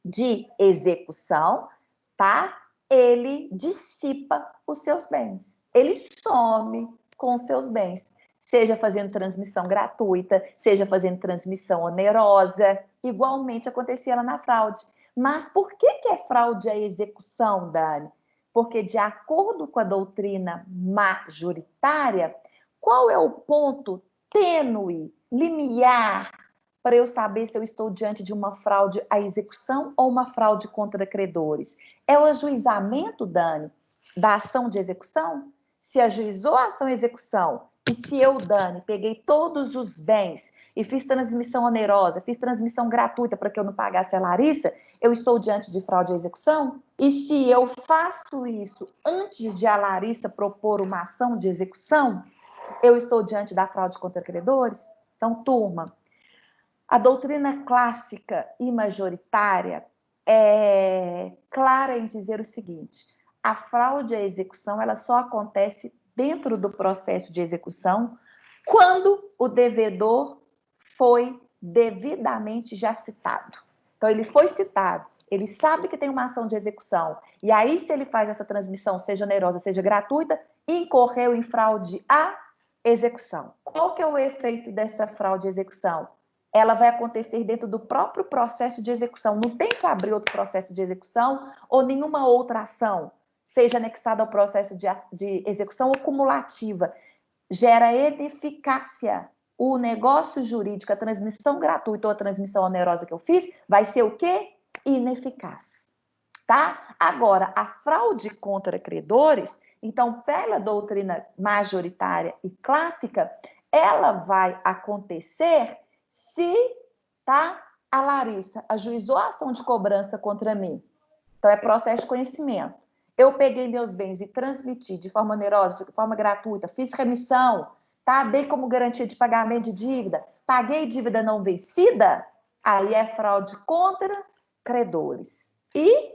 de execução, tá? Ele dissipa os seus bens. Ele some com os seus bens. Seja fazendo transmissão gratuita, seja fazendo transmissão onerosa, igualmente acontecia lá na fraude. Mas por que é fraude à execução, Dani? Porque, de acordo com a doutrina majoritária, qual é o ponto tênue, limiar, para eu saber se eu estou diante de uma fraude à execução ou uma fraude contra credores? É o ajuizamento, Dani, da ação de execução? Se ajuizou a ação de execução, e se eu, Dani, peguei todos os bens e fiz transmissão onerosa, fiz transmissão gratuita para que eu não pagasse a Larissa, eu estou diante de fraude à execução? E se eu faço isso antes de a Larissa propor uma ação de execução, eu estou diante da fraude contra credores? Então, turma, a doutrina clássica e majoritária é clara em dizer o seguinte: a fraude à execução ela só acontece dentro do processo de execução quando o devedor foi devidamente já citado. Então, ele foi citado, ele sabe que tem uma ação de execução, e aí, se ele faz essa transmissão, seja onerosa, seja gratuita, incorreu em fraude à execução. Qual que é o efeito dessa fraude à execução? Ela vai acontecer dentro do próprio processo de execução. Não tem que abrir outro processo de execução ou nenhuma outra ação, seja anexada ao processo de execução ou cumulativa. Gera ineficácia. O negócio jurídico, a transmissão gratuita ou a transmissão onerosa que eu fiz, vai ser o quê? Ineficaz. Tá? Agora, a fraude contra credores, então, pela doutrina majoritária e clássica, ela vai acontecer se, tá, a Larissa ajuizou a ação de cobrança contra mim. Então, é processo de conhecimento. Eu peguei meus bens e transmiti de forma onerosa, de forma gratuita, fiz remissão, tá? Dei como garantia de pagamento de dívida, paguei dívida não vencida, aí é fraude contra credores. E,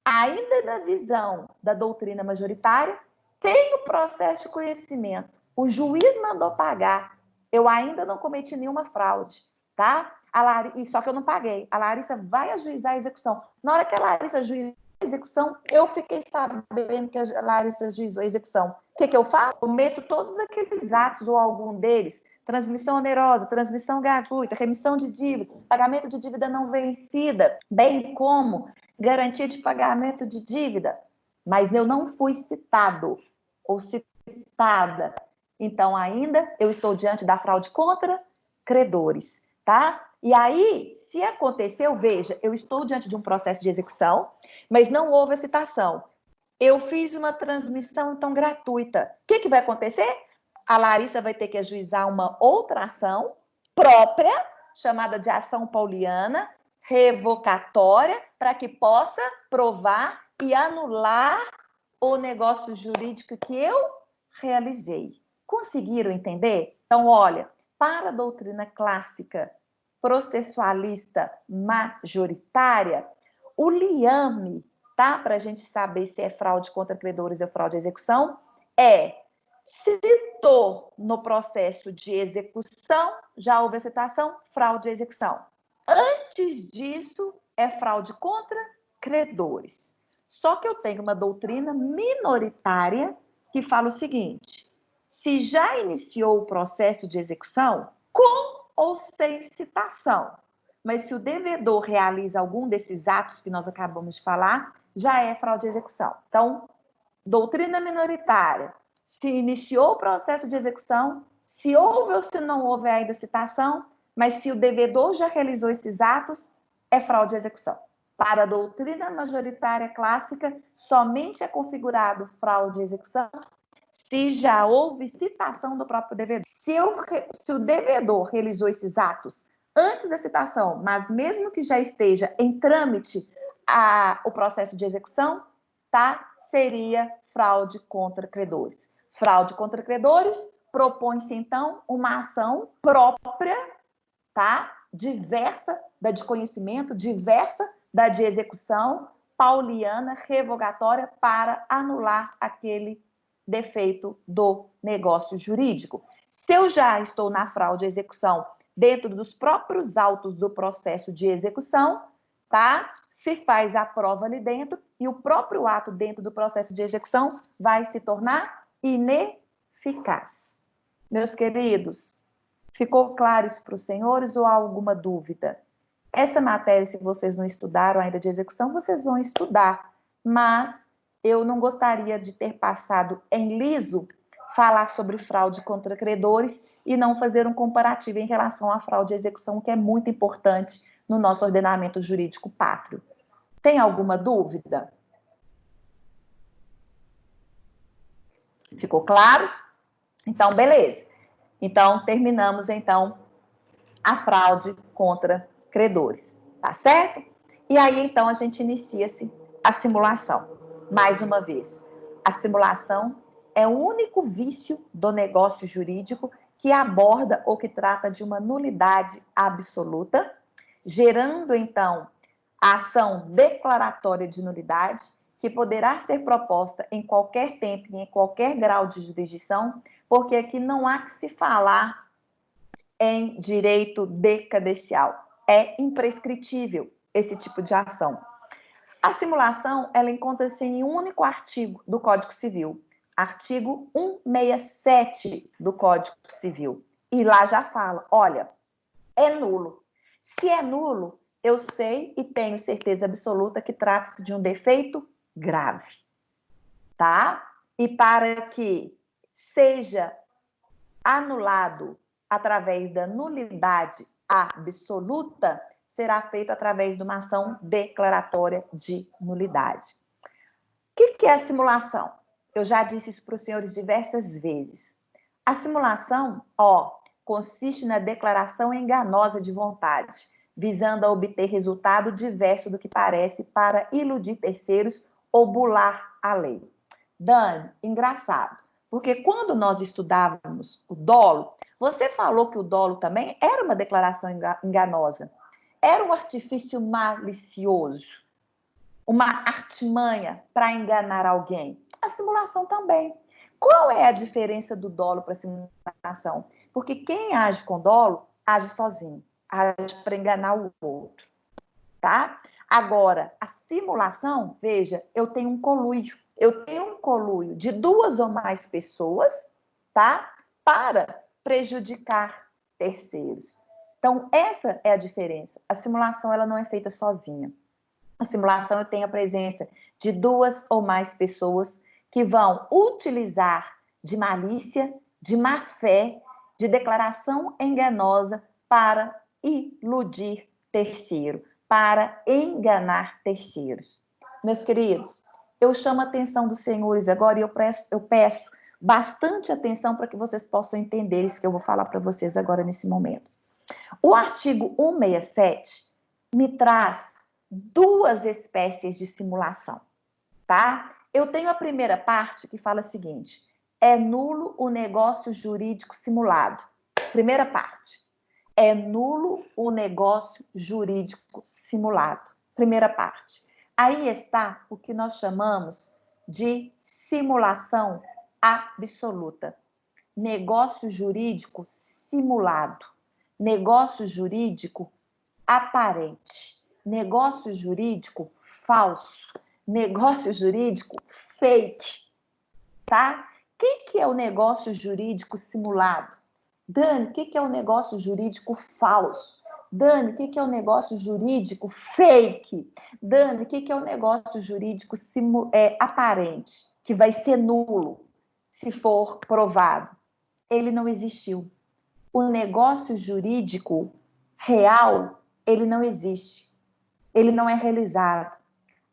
ainda na visão da doutrina majoritária, tem o processo de conhecimento. O juiz mandou pagar, eu ainda não cometi nenhuma fraude, tá? Só que eu não paguei. A Larissa vai ajuizar a execução. Na hora que a Larissa ajuizou a execução, eu fiquei sabendo que a Larissa ajuizou a execução. O que eu faço? Eu meto todos aqueles atos ou algum deles, transmissão onerosa, transmissão gratuita, remissão de dívida, pagamento de dívida não vencida, bem como garantia de pagamento de dívida, mas eu não fui citado ou citada. Então, ainda eu estou diante da fraude contra credores, tá? E aí, se aconteceu, veja, eu estou diante de um processo de execução, mas não houve a citação. Eu fiz uma transmissão, então, gratuita. O que vai acontecer? A Larissa vai ter que ajuizar uma outra ação própria, chamada de ação pauliana, revocatória, para que possa provar e anular o negócio jurídico que eu realizei. Conseguiram entender? Então, olha, para a doutrina clássica processualista majoritária, o liame, tá? Para a gente saber se é fraude contra credores ou fraude à execução, citou no processo de execução, já houve a citação, fraude à execução. Antes disso, é fraude contra credores. Só que eu tenho uma doutrina minoritária que fala o seguinte: se já iniciou o processo de execução, com ou sem citação, mas se o devedor realiza algum desses atos que nós acabamos de falar, já é fraude à execução. Então, doutrina minoritária, se iniciou o processo de execução, se houve ou se não houve ainda citação, mas se o devedor já realizou esses atos, é fraude à execução. Para a doutrina majoritária clássica, somente é configurado fraude à execução se já houve citação do próprio devedor. Se o devedor realizou esses atos antes da citação, mas mesmo que já esteja em trâmite o processo de execução, tá? Seria fraude contra credores. Fraude contra credores, propõe-se, então, uma ação própria, tá? Diversa da de conhecimento, diversa da de execução, pauliana, revogatória, para anular aquele defeito do negócio jurídico. Se eu já estou na fraude à execução dentro dos próprios autos do processo de execução, tá? Se faz a prova ali dentro e o próprio ato dentro do processo de execução vai se tornar ineficaz. Meus queridos, ficou claro isso para os senhores ou há alguma dúvida? Essa matéria, se vocês não estudaram ainda de execução, vocês vão estudar, mas eu não gostaria de ter passado em liso falar sobre fraude contra credores e não fazer um comparativo em relação à fraude à execução, que é muito importante no nosso ordenamento jurídico pátrio. Tem alguma dúvida? Ficou claro? Então, beleza. Então, terminamos, então, a fraude contra credores, tá certo? E aí, então, a gente inicia-se a simulação. Mais uma vez, a simulação é o único vício do negócio jurídico que aborda ou que trata de uma nulidade absoluta, gerando, então, a ação declaratória de nulidade, que poderá ser proposta em qualquer tempo e em qualquer grau de jurisdição, porque aqui não há que se falar em direito decadencial. É imprescritível esse tipo de ação. A simulação, ela encontra-se em um único artigo do Código Civil, artigo 167 do Código Civil. E lá já fala, olha, é nulo. Se é nulo, eu sei e tenho certeza absoluta que trata-se de um defeito grave, tá? E para que seja anulado através da nulidade absoluta, será feito através de uma ação declaratória de nulidade. O que é a simulação? Eu já disse isso para os senhores diversas vezes. A simulação, consiste na declaração enganosa de vontade, visando a obter resultado diverso do que parece para iludir terceiros ou bular a lei. Dani, engraçado, porque quando nós estudávamos o dolo, você falou que o dolo também era uma declaração enganosa. Era um artifício malicioso, uma artimanha para enganar alguém. A simulação também. Qual é a diferença do dolo para a simulação? Porque quem age com dolo, age sozinho, age para enganar o outro, tá? Agora, a simulação, veja, eu tenho um conluio de duas ou mais pessoas, tá? Para prejudicar terceiros. Então, essa é a diferença. A simulação, ela não é feita sozinha. A simulação, eu tenho a presença de duas ou mais pessoas que vão utilizar de malícia, de má-fé, de declaração enganosa para iludir terceiro, para enganar terceiros. Meus queridos, eu chamo a atenção dos senhores agora e eu peço bastante atenção para que vocês possam entender isso que eu vou falar para vocês agora nesse momento. O artigo 167 me traz duas espécies de simulação, tá? Eu tenho a primeira parte que fala o seguinte: é nulo o negócio jurídico simulado. Primeira parte. É nulo o negócio jurídico simulado. Primeira parte. Aí está o que nós chamamos de simulação absoluta. Negócio jurídico simulado. Negócio jurídico aparente. Negócio jurídico falso. Negócio jurídico fake. Tá? O que é o negócio jurídico simulado? Dani, o que é o negócio jurídico falso? Dani, o que é o negócio jurídico fake? Dani, o que é o negócio jurídico aparente, que vai ser nulo se for provado? Ele não existiu. O negócio jurídico real, ele não existe. Ele não é realizado.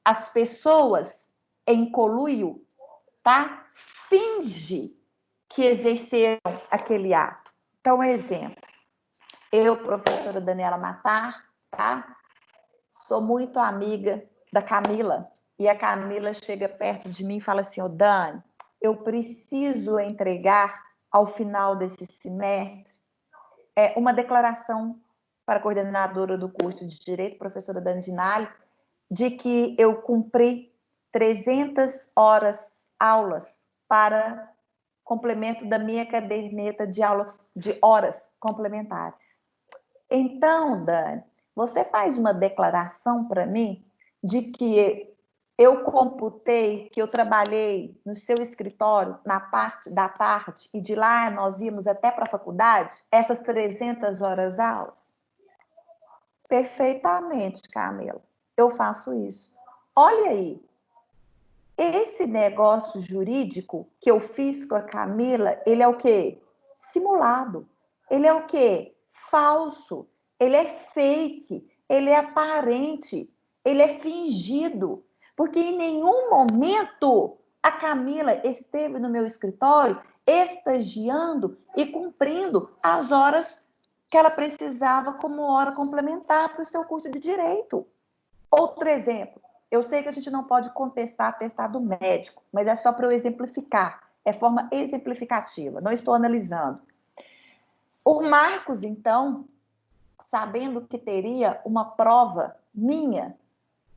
As pessoas em conluio, tá? Finge que exerceram aquele ato. Então, exemplo, eu, professora Daniela Matar, tá? Sou muito amiga da Camila, e a Camila chega perto de mim e fala assim: Dani, eu preciso entregar ao final desse semestre uma declaração para a coordenadora do curso de Direito, professora Dani Dinali, de que eu cumpri 300 aulas para complemento da minha caderneta de horas complementares. Então, Dani, você faz uma declaração para mim de que eu computei, que eu trabalhei no seu escritório na parte da tarde e de lá nós íamos até para a faculdade, essas 300 aulas? Perfeitamente, Camila. Eu faço isso. Olha aí. esse negócio jurídico que eu fiz com a Camila, ele é o quê? Simulado. Ele é o quê? Falso. Ele é fake. Ele é aparente. Ele é fingido. Porque em nenhum momento a Camila esteve no meu escritório estagiando e cumprindo as horas que ela precisava como hora complementar para o seu curso de direito. Outro exemplo, eu sei que a gente não pode contestar atestado médico, mas é só para eu exemplificar, é forma exemplificativa, não estou analisando. O Marcos, então, sabendo que teria uma prova minha,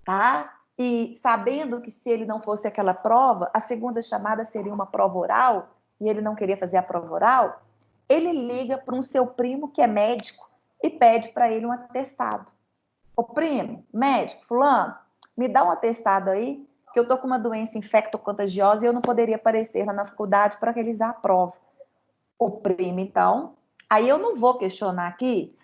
tá? E sabendo que se ele não fosse aquela prova, a segunda chamada seria uma prova oral, e ele não queria fazer a prova oral, ele liga para um seu primo que é médico e pede para ele um atestado. Ô primo, médico, fulano, me dá um atestado aí, que eu tô com uma doença infectocontagiosa e eu não poderia aparecer lá na faculdade para realizar a prova. O primo, então, aí eu não vou questionar aqui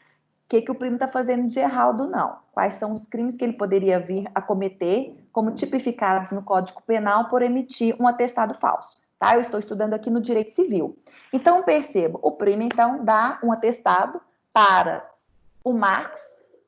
o que o primo está fazendo de errado, não. Quais são os crimes que ele poderia vir a cometer, como tipificados no Código Penal, por emitir um atestado falso. Tá? Eu estou estudando aqui no Direito Civil. Então, perceba, o primo, então, dá um atestado para o Marcos,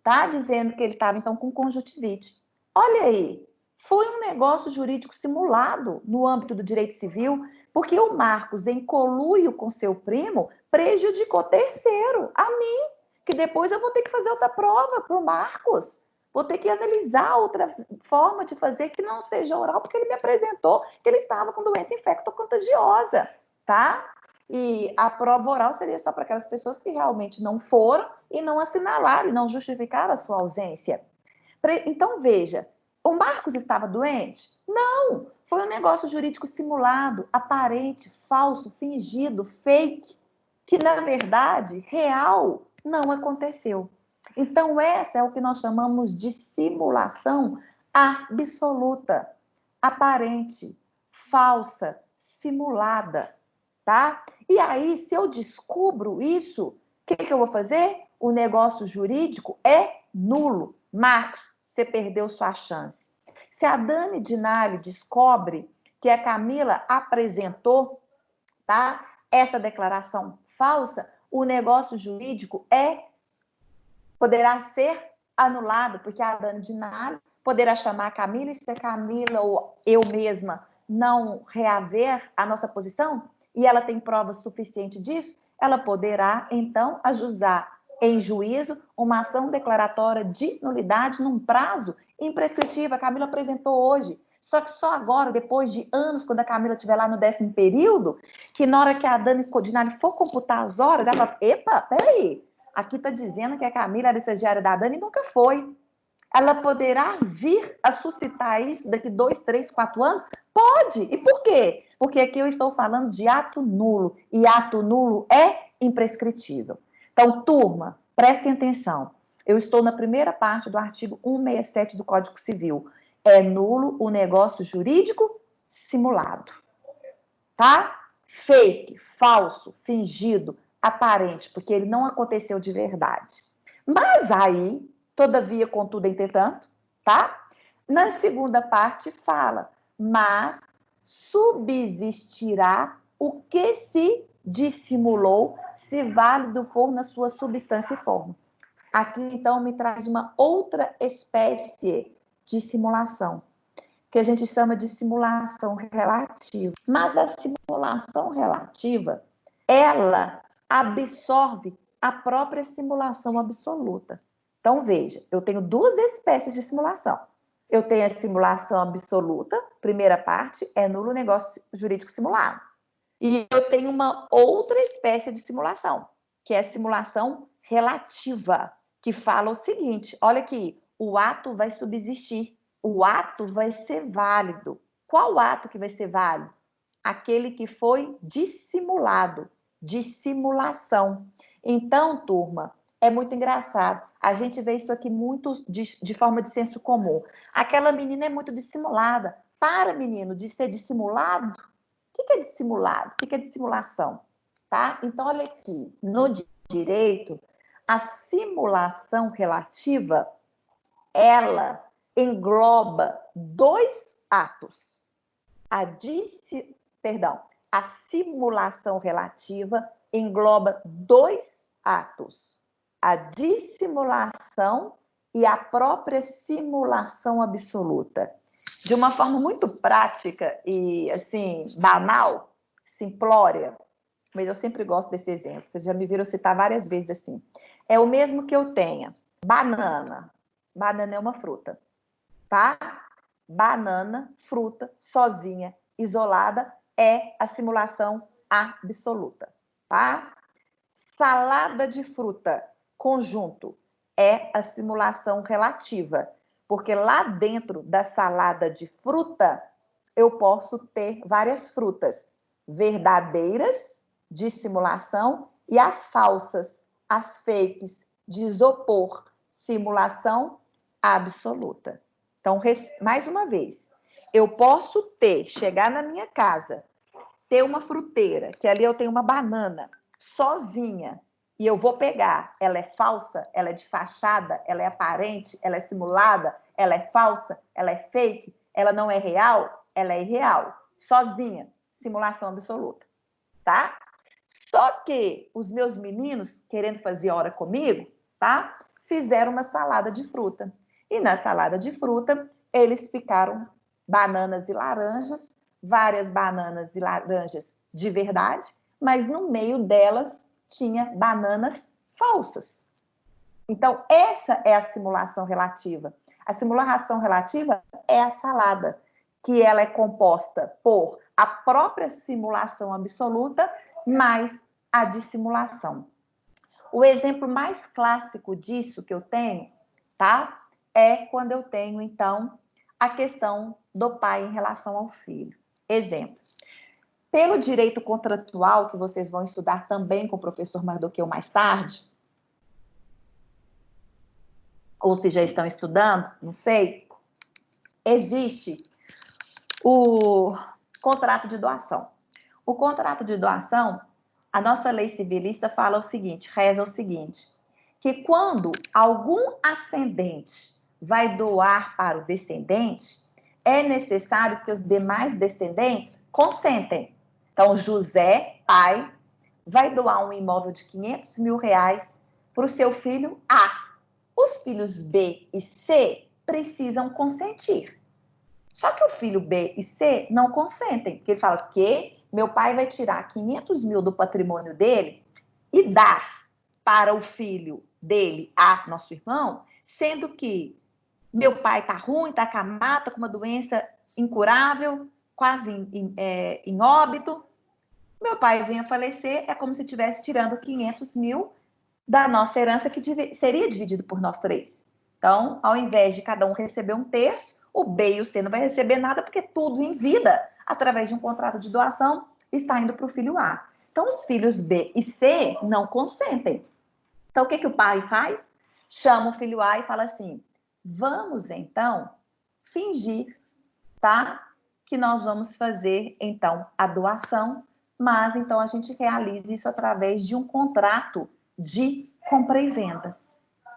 tá? Dizendo que ele estava, então, com conjuntivite. Olha aí, foi um negócio jurídico simulado no âmbito do direito civil, porque o Marcos, em conluio com seu primo, prejudicou terceiro, a mim, que depois eu vou ter que fazer outra prova para o Marcos. Vou ter que analisar outra forma de fazer que não seja oral, porque ele me apresentou que ele estava com doença infectocontagiosa, tá? E a prova oral seria só para aquelas pessoas que realmente não foram e não assinalaram e não justificaram a sua ausência. Então, veja, o Marcos estava doente? Não, foi um negócio jurídico simulado, aparente, falso, fingido, fake, que, na verdade, real, não aconteceu. Então, essa é o que nós chamamos de simulação absoluta, aparente, falsa, simulada, tá? E aí, se eu descubro isso, o que eu vou fazer? O negócio jurídico é nulo. Marcos, você perdeu sua chance. Se a Dani Dinali descobre que a Camila apresentou, tá, essa declaração falsa, o negócio jurídico poderá ser anulado, porque a Dani Dinali poderá chamar a Camila, e se a Camila ou eu mesma não reaver a nossa posição, e ela tem prova suficiente disso, ela poderá, então, ajuizar em juízo uma ação declaratória de nulidade num prazo imprescritível. A Camila apresentou hoje. Só que só agora, depois de anos, quando a Camila estiver lá no 10º período, que na hora que a Dani Dinali for computar as horas, ela fala, epa, peraí, aqui está dizendo que a Camila era estagiária da Dani e nunca foi. Ela poderá vir a suscitar isso daqui 2, 3, 4 anos? Pode. E por quê? Porque aqui eu estou falando de ato nulo, e ato nulo é imprescritível. Então, turma, prestem atenção. Eu estou na primeira parte do artigo 167 do Código Civil. É nulo o negócio jurídico simulado. Tá? Fake, falso, fingido, aparente, porque ele não aconteceu de verdade. Mas aí, todavia, contudo, entretanto, tá? Na segunda parte fala, mas subsistirá o que se dissimulou, se válido for na sua substância e forma. Aqui, então, me traz uma outra espécie de simulação, que a gente chama de simulação relativa. Mas a simulação relativa, ela absorve a própria simulação absoluta. Então, veja, eu tenho duas espécies de simulação. Eu tenho a simulação absoluta, primeira parte, é nulo negócio jurídico simulado. E eu tenho uma outra espécie de simulação, que é a simulação relativa, que fala o seguinte, olha aqui, o ato vai subsistir, o ato vai ser válido. Qual ato que vai ser válido? Aquele que foi dissimulado, dissimulação. Então, turma, é muito engraçado. A gente vê isso aqui muito de forma de senso comum. Aquela menina é muito dissimulada. Para, menino, de ser dissimulado, o que é dissimulado? O que é dissimulação? Tá? Então, olha aqui, no direito, a simulação relativa, ela engloba dois atos. a simulação relativa engloba 2 atos: a dissimulação e a própria simulação absoluta. De uma forma muito prática e, assim, banal, simplória, mas eu sempre gosto desse exemplo, vocês já me viram citar várias vezes assim. É o mesmo que eu tenha banana. Banana é uma fruta, tá? Banana, fruta, sozinha, isolada, é a simulação absoluta, tá? Salada de fruta, conjunto, é a simulação relativa, porque lá dentro da salada de fruta, eu posso ter várias frutas verdadeiras, de simulação, e as falsas, as fakes, de isopor, simulação absoluta. Então, mais uma vez, eu posso chegar na minha casa, ter uma fruteira, que ali eu tenho uma banana, sozinha, e eu vou pegar, ela é falsa, ela é de fachada, ela é aparente, ela é simulada, ela é falsa, ela é fake, ela não é real, ela é irreal, sozinha, simulação absoluta, tá? Só que os meus meninos, querendo fazer hora comigo, tá? Fizeram uma salada de fruta. E na salada de fruta, eles picaram bananas e laranjas, várias bananas e laranjas de verdade, mas no meio delas tinha bananas falsas. Então, essa é a simulação relativa. A simulação relativa é a salada, que ela é composta por a própria simulação absoluta mais a dissimulação. O exemplo mais clássico disso que eu tenho, tá? É quando eu tenho, então, a questão do pai em relação ao filho. Exemplo. Pelo direito contratual, que vocês vão estudar também com o professor Mardoqueu mais tarde, ou se já estão estudando, não sei, existe o contrato de doação. O contrato de doação, a nossa lei civilista fala o seguinte, reza o seguinte, que quando algum ascendente vai doar para o descendente, é necessário que os demais descendentes consentem. Então, José, pai, vai doar um imóvel de R$500 mil para o seu filho A. Os filhos B e C precisam consentir. Só que o filho B e C não consentem, porque ele fala que meu pai vai tirar 500 mil do patrimônio dele e dar para o filho dele, A, nosso irmão, sendo que meu pai está ruim, está acamado, com uma doença incurável, quase em óbito. Meu pai vem a falecer, é como se estivesse tirando 500 mil da nossa herança, que seria dividido por nós 3. Então, ao invés de cada um receber 1/3, o B e o C não vai receber nada, porque tudo em vida, através de um contrato de doação, está indo para o filho A. Então, os filhos B e C não consentem. Então, o que o pai faz? Chama o filho A e fala assim, vamos, então, fingir, tá? Que nós vamos fazer, então, a doação, mas, então, a gente realiza isso através de um contrato de compra e venda.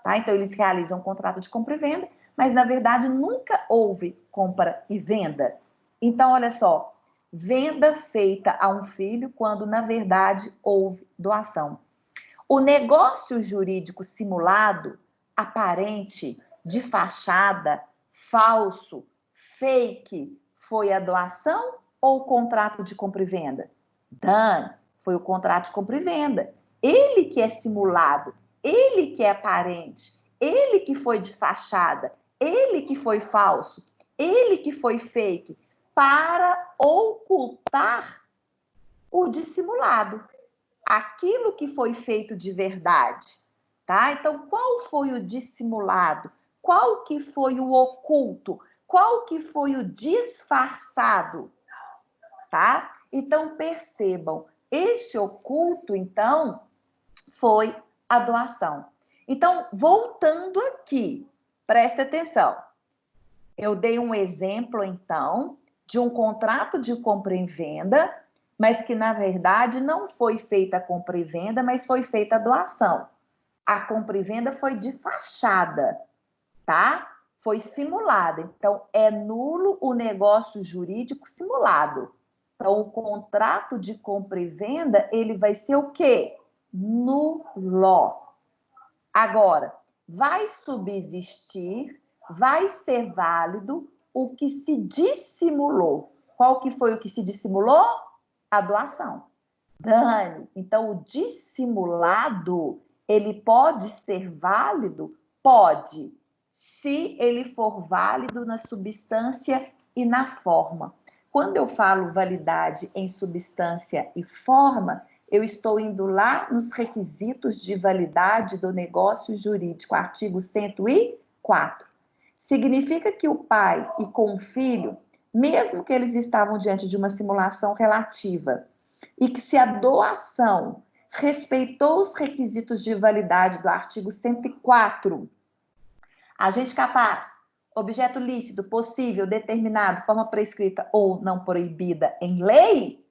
Tá? Então, eles realizam um contrato de compra e venda, mas, na verdade, nunca houve compra e venda. Então, olha só, venda feita a um filho quando, na verdade, houve doação. O negócio jurídico simulado, aparente, de fachada, falso, fake, foi a doação ou o contrato de compra e venda? Dani, foi o contrato de compra e venda. Ele que é simulado, ele que é aparente, ele que foi de fachada, ele que foi falso, ele que foi fake, para ocultar o dissimulado, aquilo que foi feito de verdade, tá? Então, qual foi o dissimulado? Qual que foi o oculto? Qual que foi o disfarçado? Tá? Então, percebam, esse oculto, então, foi a doação. Então, voltando aqui, presta atenção. Eu dei um exemplo, então, de um contrato de compra e venda, mas que, na verdade, não foi feita a compra e venda, mas foi feita a doação. A compra e venda foi de fachada, tá? foi simulada. Então, é nulo o negócio jurídico simulado. Então, o contrato de compra e venda, ele vai ser o quê? Nulo. Agora, vai subsistir, vai ser válido o que se dissimulou. Qual que foi o que se dissimulou? A doação. Dani, então o dissimulado, ele pode ser válido? Pode, se ele for válido na substância e na forma. Quando eu falo validade em substância e forma, eu estou indo lá nos requisitos de validade do negócio jurídico, artigo 104. Significa que o pai e com o filho, mesmo que eles estavam diante de uma simulação relativa, e que se a doação respeitou os requisitos de validade do artigo 104, agente capaz, objeto lícito, possível, determinado, forma prescrita ou não proibida em lei,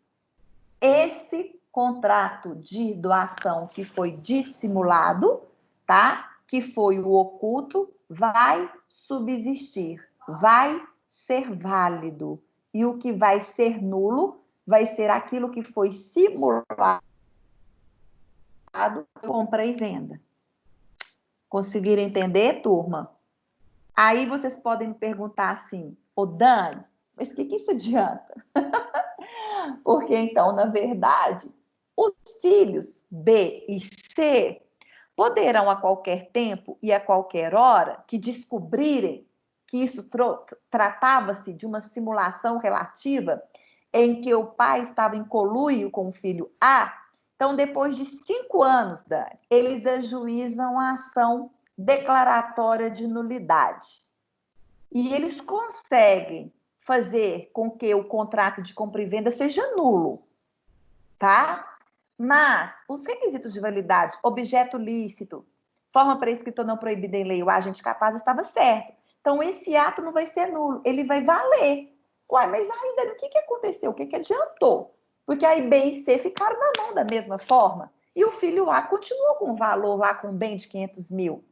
esse contrato de doação que foi dissimulado, tá? Que foi o oculto, vai subsistir, vai ser válido. E o que vai ser nulo vai ser aquilo que foi simulado, compra e venda. Conseguiram entender, turma? Aí vocês podem me perguntar assim, ô Dani, mas o que isso adianta? Porque então, na verdade, os filhos B e C poderão a qualquer tempo e a qualquer hora que descobrirem que isso tratava-se de uma simulação relativa em que o pai estava em conluio com o filho A. Então, depois de 5 anos, Dani, eles ajuizam a ação declaratória de nulidade. E eles conseguem fazer com que o contrato de compra e venda seja nulo, tá? Mas os requisitos de validade, objeto lícito, forma prescrita ou não proibida em lei, o agente capaz estava certo. Então, esse ato não vai ser nulo, ele vai valer. Uai, mas ainda o que aconteceu? O que adiantou? Porque aí B e C ficaram na mão da mesma forma. E o filho A continuou com o valor lá, com o bem de 500 mil.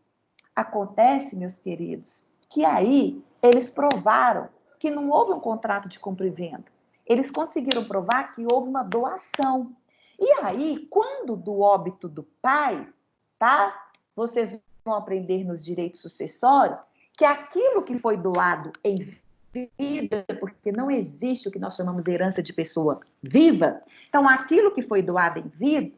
Acontece, meus queridos, que aí eles provaram que não houve um contrato de compra e venda. Eles conseguiram provar que houve uma doação. E aí, quando do óbito do pai, tá? Vocês vão aprender nos direitos sucessórios que aquilo que foi doado em vida, porque não existe o que nós chamamos de herança de pessoa viva. Então, aquilo que foi doado em vida,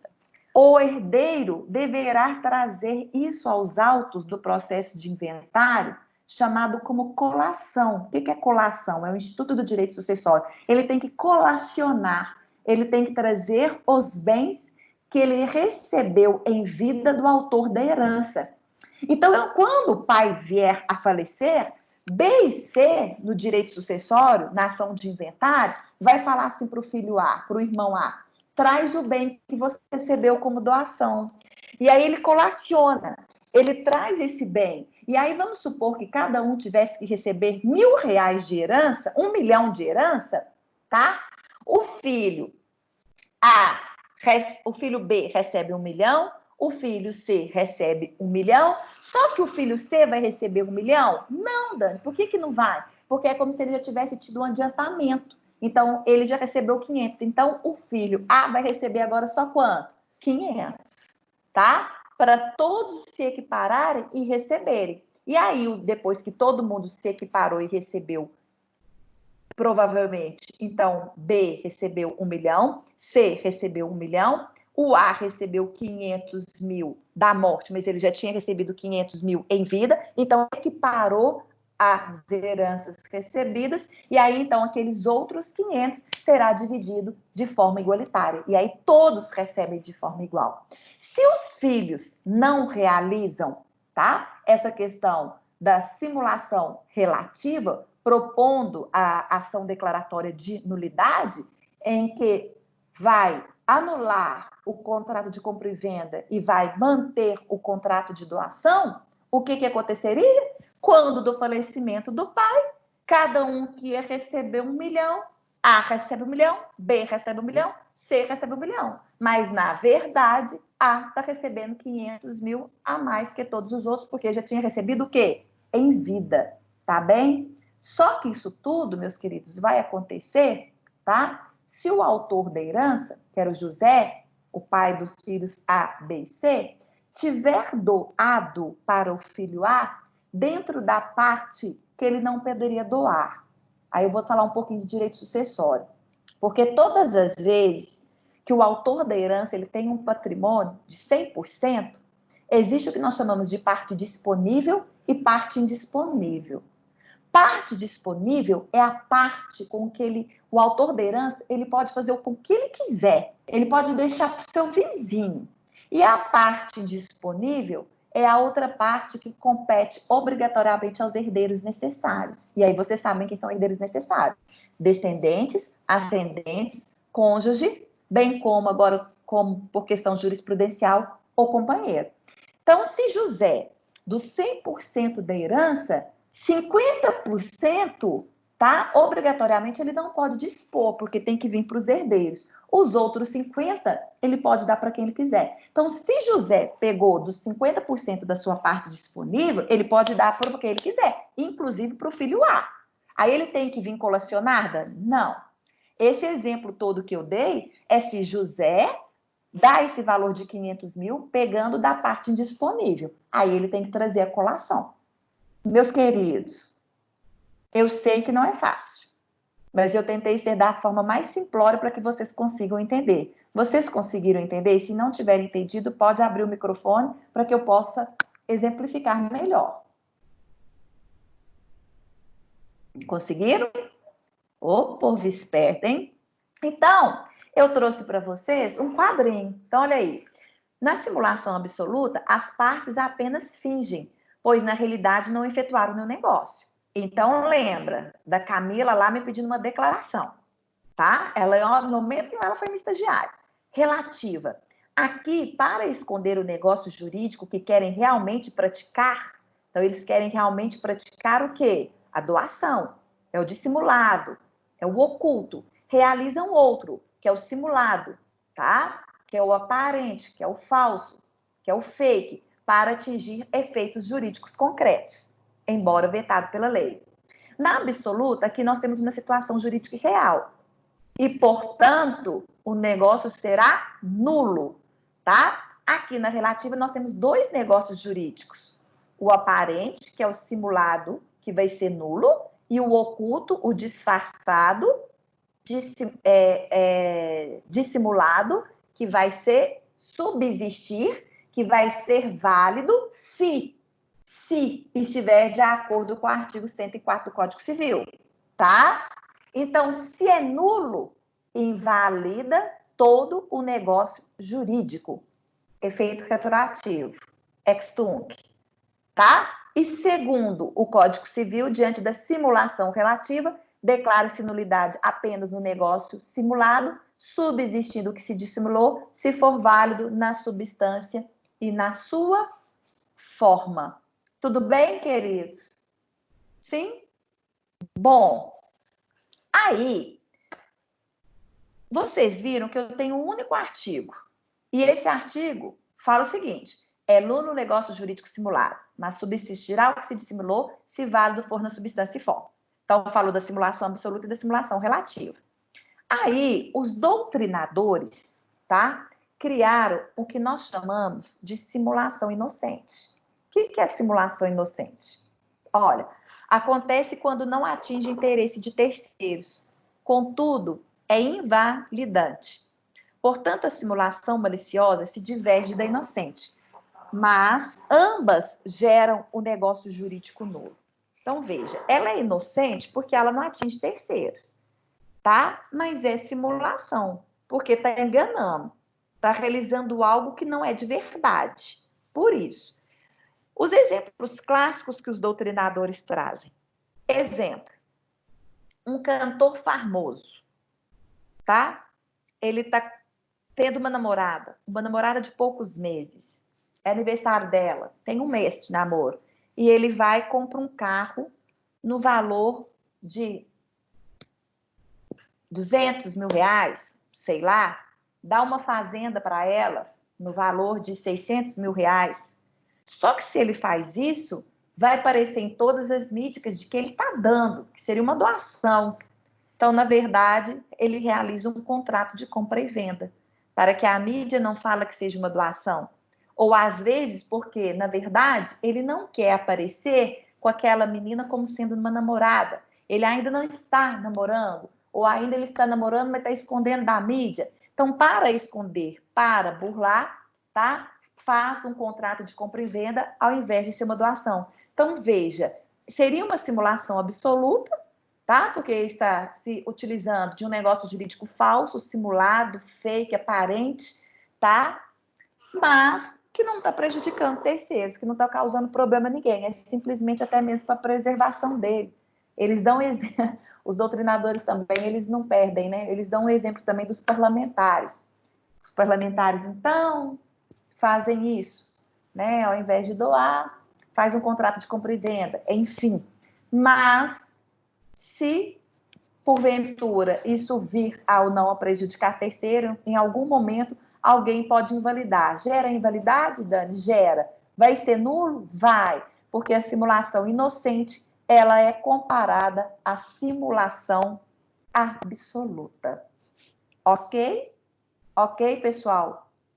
o herdeiro deverá trazer isso aos autos do processo de inventário, chamado como colação. O que é colação? É o Instituto do Direito Sucessório. Ele tem que colacionar, ele tem que trazer os bens que ele recebeu em vida do autor da herança. Então, quando o pai vier a falecer, B e C, no direito sucessório, na ação de inventário, vai falar assim para o filho A, para o irmão A, traz o bem que você recebeu como doação. E aí ele colaciona, ele traz esse bem. E aí vamos supor que cada um tivesse que receber R$1.000 de herança, 1 milhão de herança, tá? O filho B recebe 1 milhão, o filho C recebe 1 milhão, só que o filho C vai receber 1 milhão? Não, Dani, por que não vai? Porque é como se ele já tivesse tido um adiantamento. Então, ele já recebeu 500. Então, o filho A vai receber agora só quanto? 500, tá? Para todos se equipararem e receberem. E aí, depois que todo mundo se equiparou e recebeu, provavelmente, então, B recebeu 1 milhão, C recebeu 1 milhão, o A recebeu 500 mil da morte, mas ele já tinha recebido 500 mil em vida, então equiparou as heranças recebidas, e aí, então, aqueles outros 500 será dividido de forma igualitária, e aí todos recebem de forma igual. Se os filhos não realizam, tá, essa questão da simulação relativa, propondo a ação declaratória de nulidade, em que vai anular o contrato de compra e venda e vai manter o contrato de doação, o que aconteceria? Quando do falecimento do pai, cada um que ia receber 1 milhão, A recebe 1 milhão, B recebe 1 milhão, C recebe 1 milhão. Mas, na verdade, A está recebendo 500 mil a mais que todos os outros, porque já tinha recebido o quê? Em vida. tá bem? Só que isso tudo, meus queridos, vai acontecer, tá? Se o autor da herança, que era o José, o pai dos filhos A, B e C, tiver doado para o filho A dentro da parte que ele não poderia doar. Aí eu vou falar um pouquinho de direito sucessório. Porque todas as vezes que o autor da herança ele tem um patrimônio de 100%, existe o que nós chamamos de parte disponível e parte indisponível. Parte disponível é a parte com que o autor da herança ele pode fazer com que ele quiser. Ele pode deixar para o seu vizinho. E a parte indisponível é a outra parte que compete obrigatoriamente aos herdeiros necessários. E aí vocês sabem quem são herdeiros necessários. Descendentes, ascendentes, cônjuge, bem como agora, como por questão jurisprudencial, ou companheiro. Então, se José, dos 100% da herança, 50%, tá? Obrigatoriamente ele não pode dispor, porque tem que vir para os herdeiros. Os outros 50%, ele pode dar para quem ele quiser. Então, se José pegou dos 50% da sua parte disponível, ele pode dar para quem ele quiser, inclusive para o filho A. Aí ele tem que vir colacionada? Não. Esse exemplo todo que eu dei é se José dá esse valor de 500 mil pegando da parte indisponível. Aí ele tem que trazer a colação. Meus queridos, eu sei que não é fácil, mas eu tentei ser da forma mais simplória para que vocês consigam entender. Vocês conseguiram entender? Se não tiverem entendido, pode abrir o microfone para que eu possa exemplificar melhor. Conseguiram? Ô, povo esperto, hein? Então, eu trouxe para vocês um quadrinho. Então, olha aí. Na simulação absoluta, as partes apenas fingem, pois na realidade não efetuaram o negócio. Então, lembra da Camila lá me pedindo uma declaração, tá? Ela, no momento ela foi minha estagiária. Relativa. Aqui, para esconder o negócio jurídico que querem realmente praticar, então eles querem realmente praticar o quê? A doação. É o dissimulado, é o oculto. Realizam outro, que é o simulado, tá? Que é o aparente, que é o falso, que é o fake, para atingir efeitos jurídicos concretos, embora vetado pela lei. Na absoluta, aqui nós temos uma situação jurídica real. E, portanto, o negócio será nulo, tá? Aqui na relativa, nós temos dois negócios jurídicos. O aparente, que é o simulado, que vai ser nulo, e o oculto, o disfarçado, dissimulado, que vai ser subsistir, que vai ser válido se estiver de acordo com o artigo 104 do Código Civil, tá? Então, se é nulo, invalida todo o negócio jurídico. Efeito retroativo, ex tunc, tá? E segundo o Código Civil, diante da simulação relativa, declara-se nulidade apenas no negócio simulado, subsistindo o que se dissimulou, se for válido na substância e na sua forma. Tudo bem, queridos? Sim? Bom, aí, vocês viram que eu tenho um único artigo. E esse artigo fala o seguinte: é nulo o negócio jurídico simulado, mas subsistirá o que se dissimulou, se válido for na substância e forma. Então, falou da simulação absoluta e da simulação relativa. Aí, os doutrinadores, tá, criaram o que nós chamamos de simulação inocente. O que é simulação inocente? Olha, acontece quando não atinge interesse de terceiros. Contudo, é invalidante. Portanto, a simulação maliciosa se diverge da inocente, mas ambas geram o negócio jurídico nulo. Então, veja, ela é inocente porque ela não atinge terceiros, tá? Mas é simulação, porque está enganando, está realizando algo que não é de verdade. Por isso, os exemplos clássicos que os doutrinadores trazem. Exemplo, um cantor famoso, tá? Ele está tendo uma namorada de poucos meses. É aniversário dela, tem um mês de namoro. E ele vai e compra um carro no valor de 200 mil reais, sei lá, dá uma fazenda para ela no valor de 600 mil reais. Só que se ele faz isso, vai aparecer em todas as mídias de que ele está dando, que seria uma doação. Então, na verdade, ele realiza um contrato de compra e venda, para que a mídia não fale que seja uma doação. Ou, às vezes, porque, na verdade, ele não quer aparecer com aquela menina como sendo uma namorada. Ele ainda não está namorando, ou ainda ele está namorando, mas está escondendo da mídia. Então, para esconder, para burlar, tá? Faz um contrato de compra e venda ao invés de ser uma doação. Então, veja, seria uma simulação absoluta, tá? Porque está se utilizando de um negócio jurídico falso, simulado, fake, aparente, tá? Mas que não está prejudicando terceiros, que não está causando problema a ninguém, é simplesmente até mesmo para a preservação dele. Eles dão exemplo, os doutrinadores também, eles não perdem, né? Eles dão um exemplo também dos parlamentares. Os parlamentares, então, fazem isso, né? Ao invés de doar, faz um contrato de compra e venda, enfim. Mas, se porventura isso vir ao não a prejudicar terceiro, em algum momento alguém pode invalidar. Gera invalidade, Dani? Gera. Vai ser nulo? Vai. Porque a simulação inocente, ela é comparada à simulação absoluta. Ok? Ok, pessoal?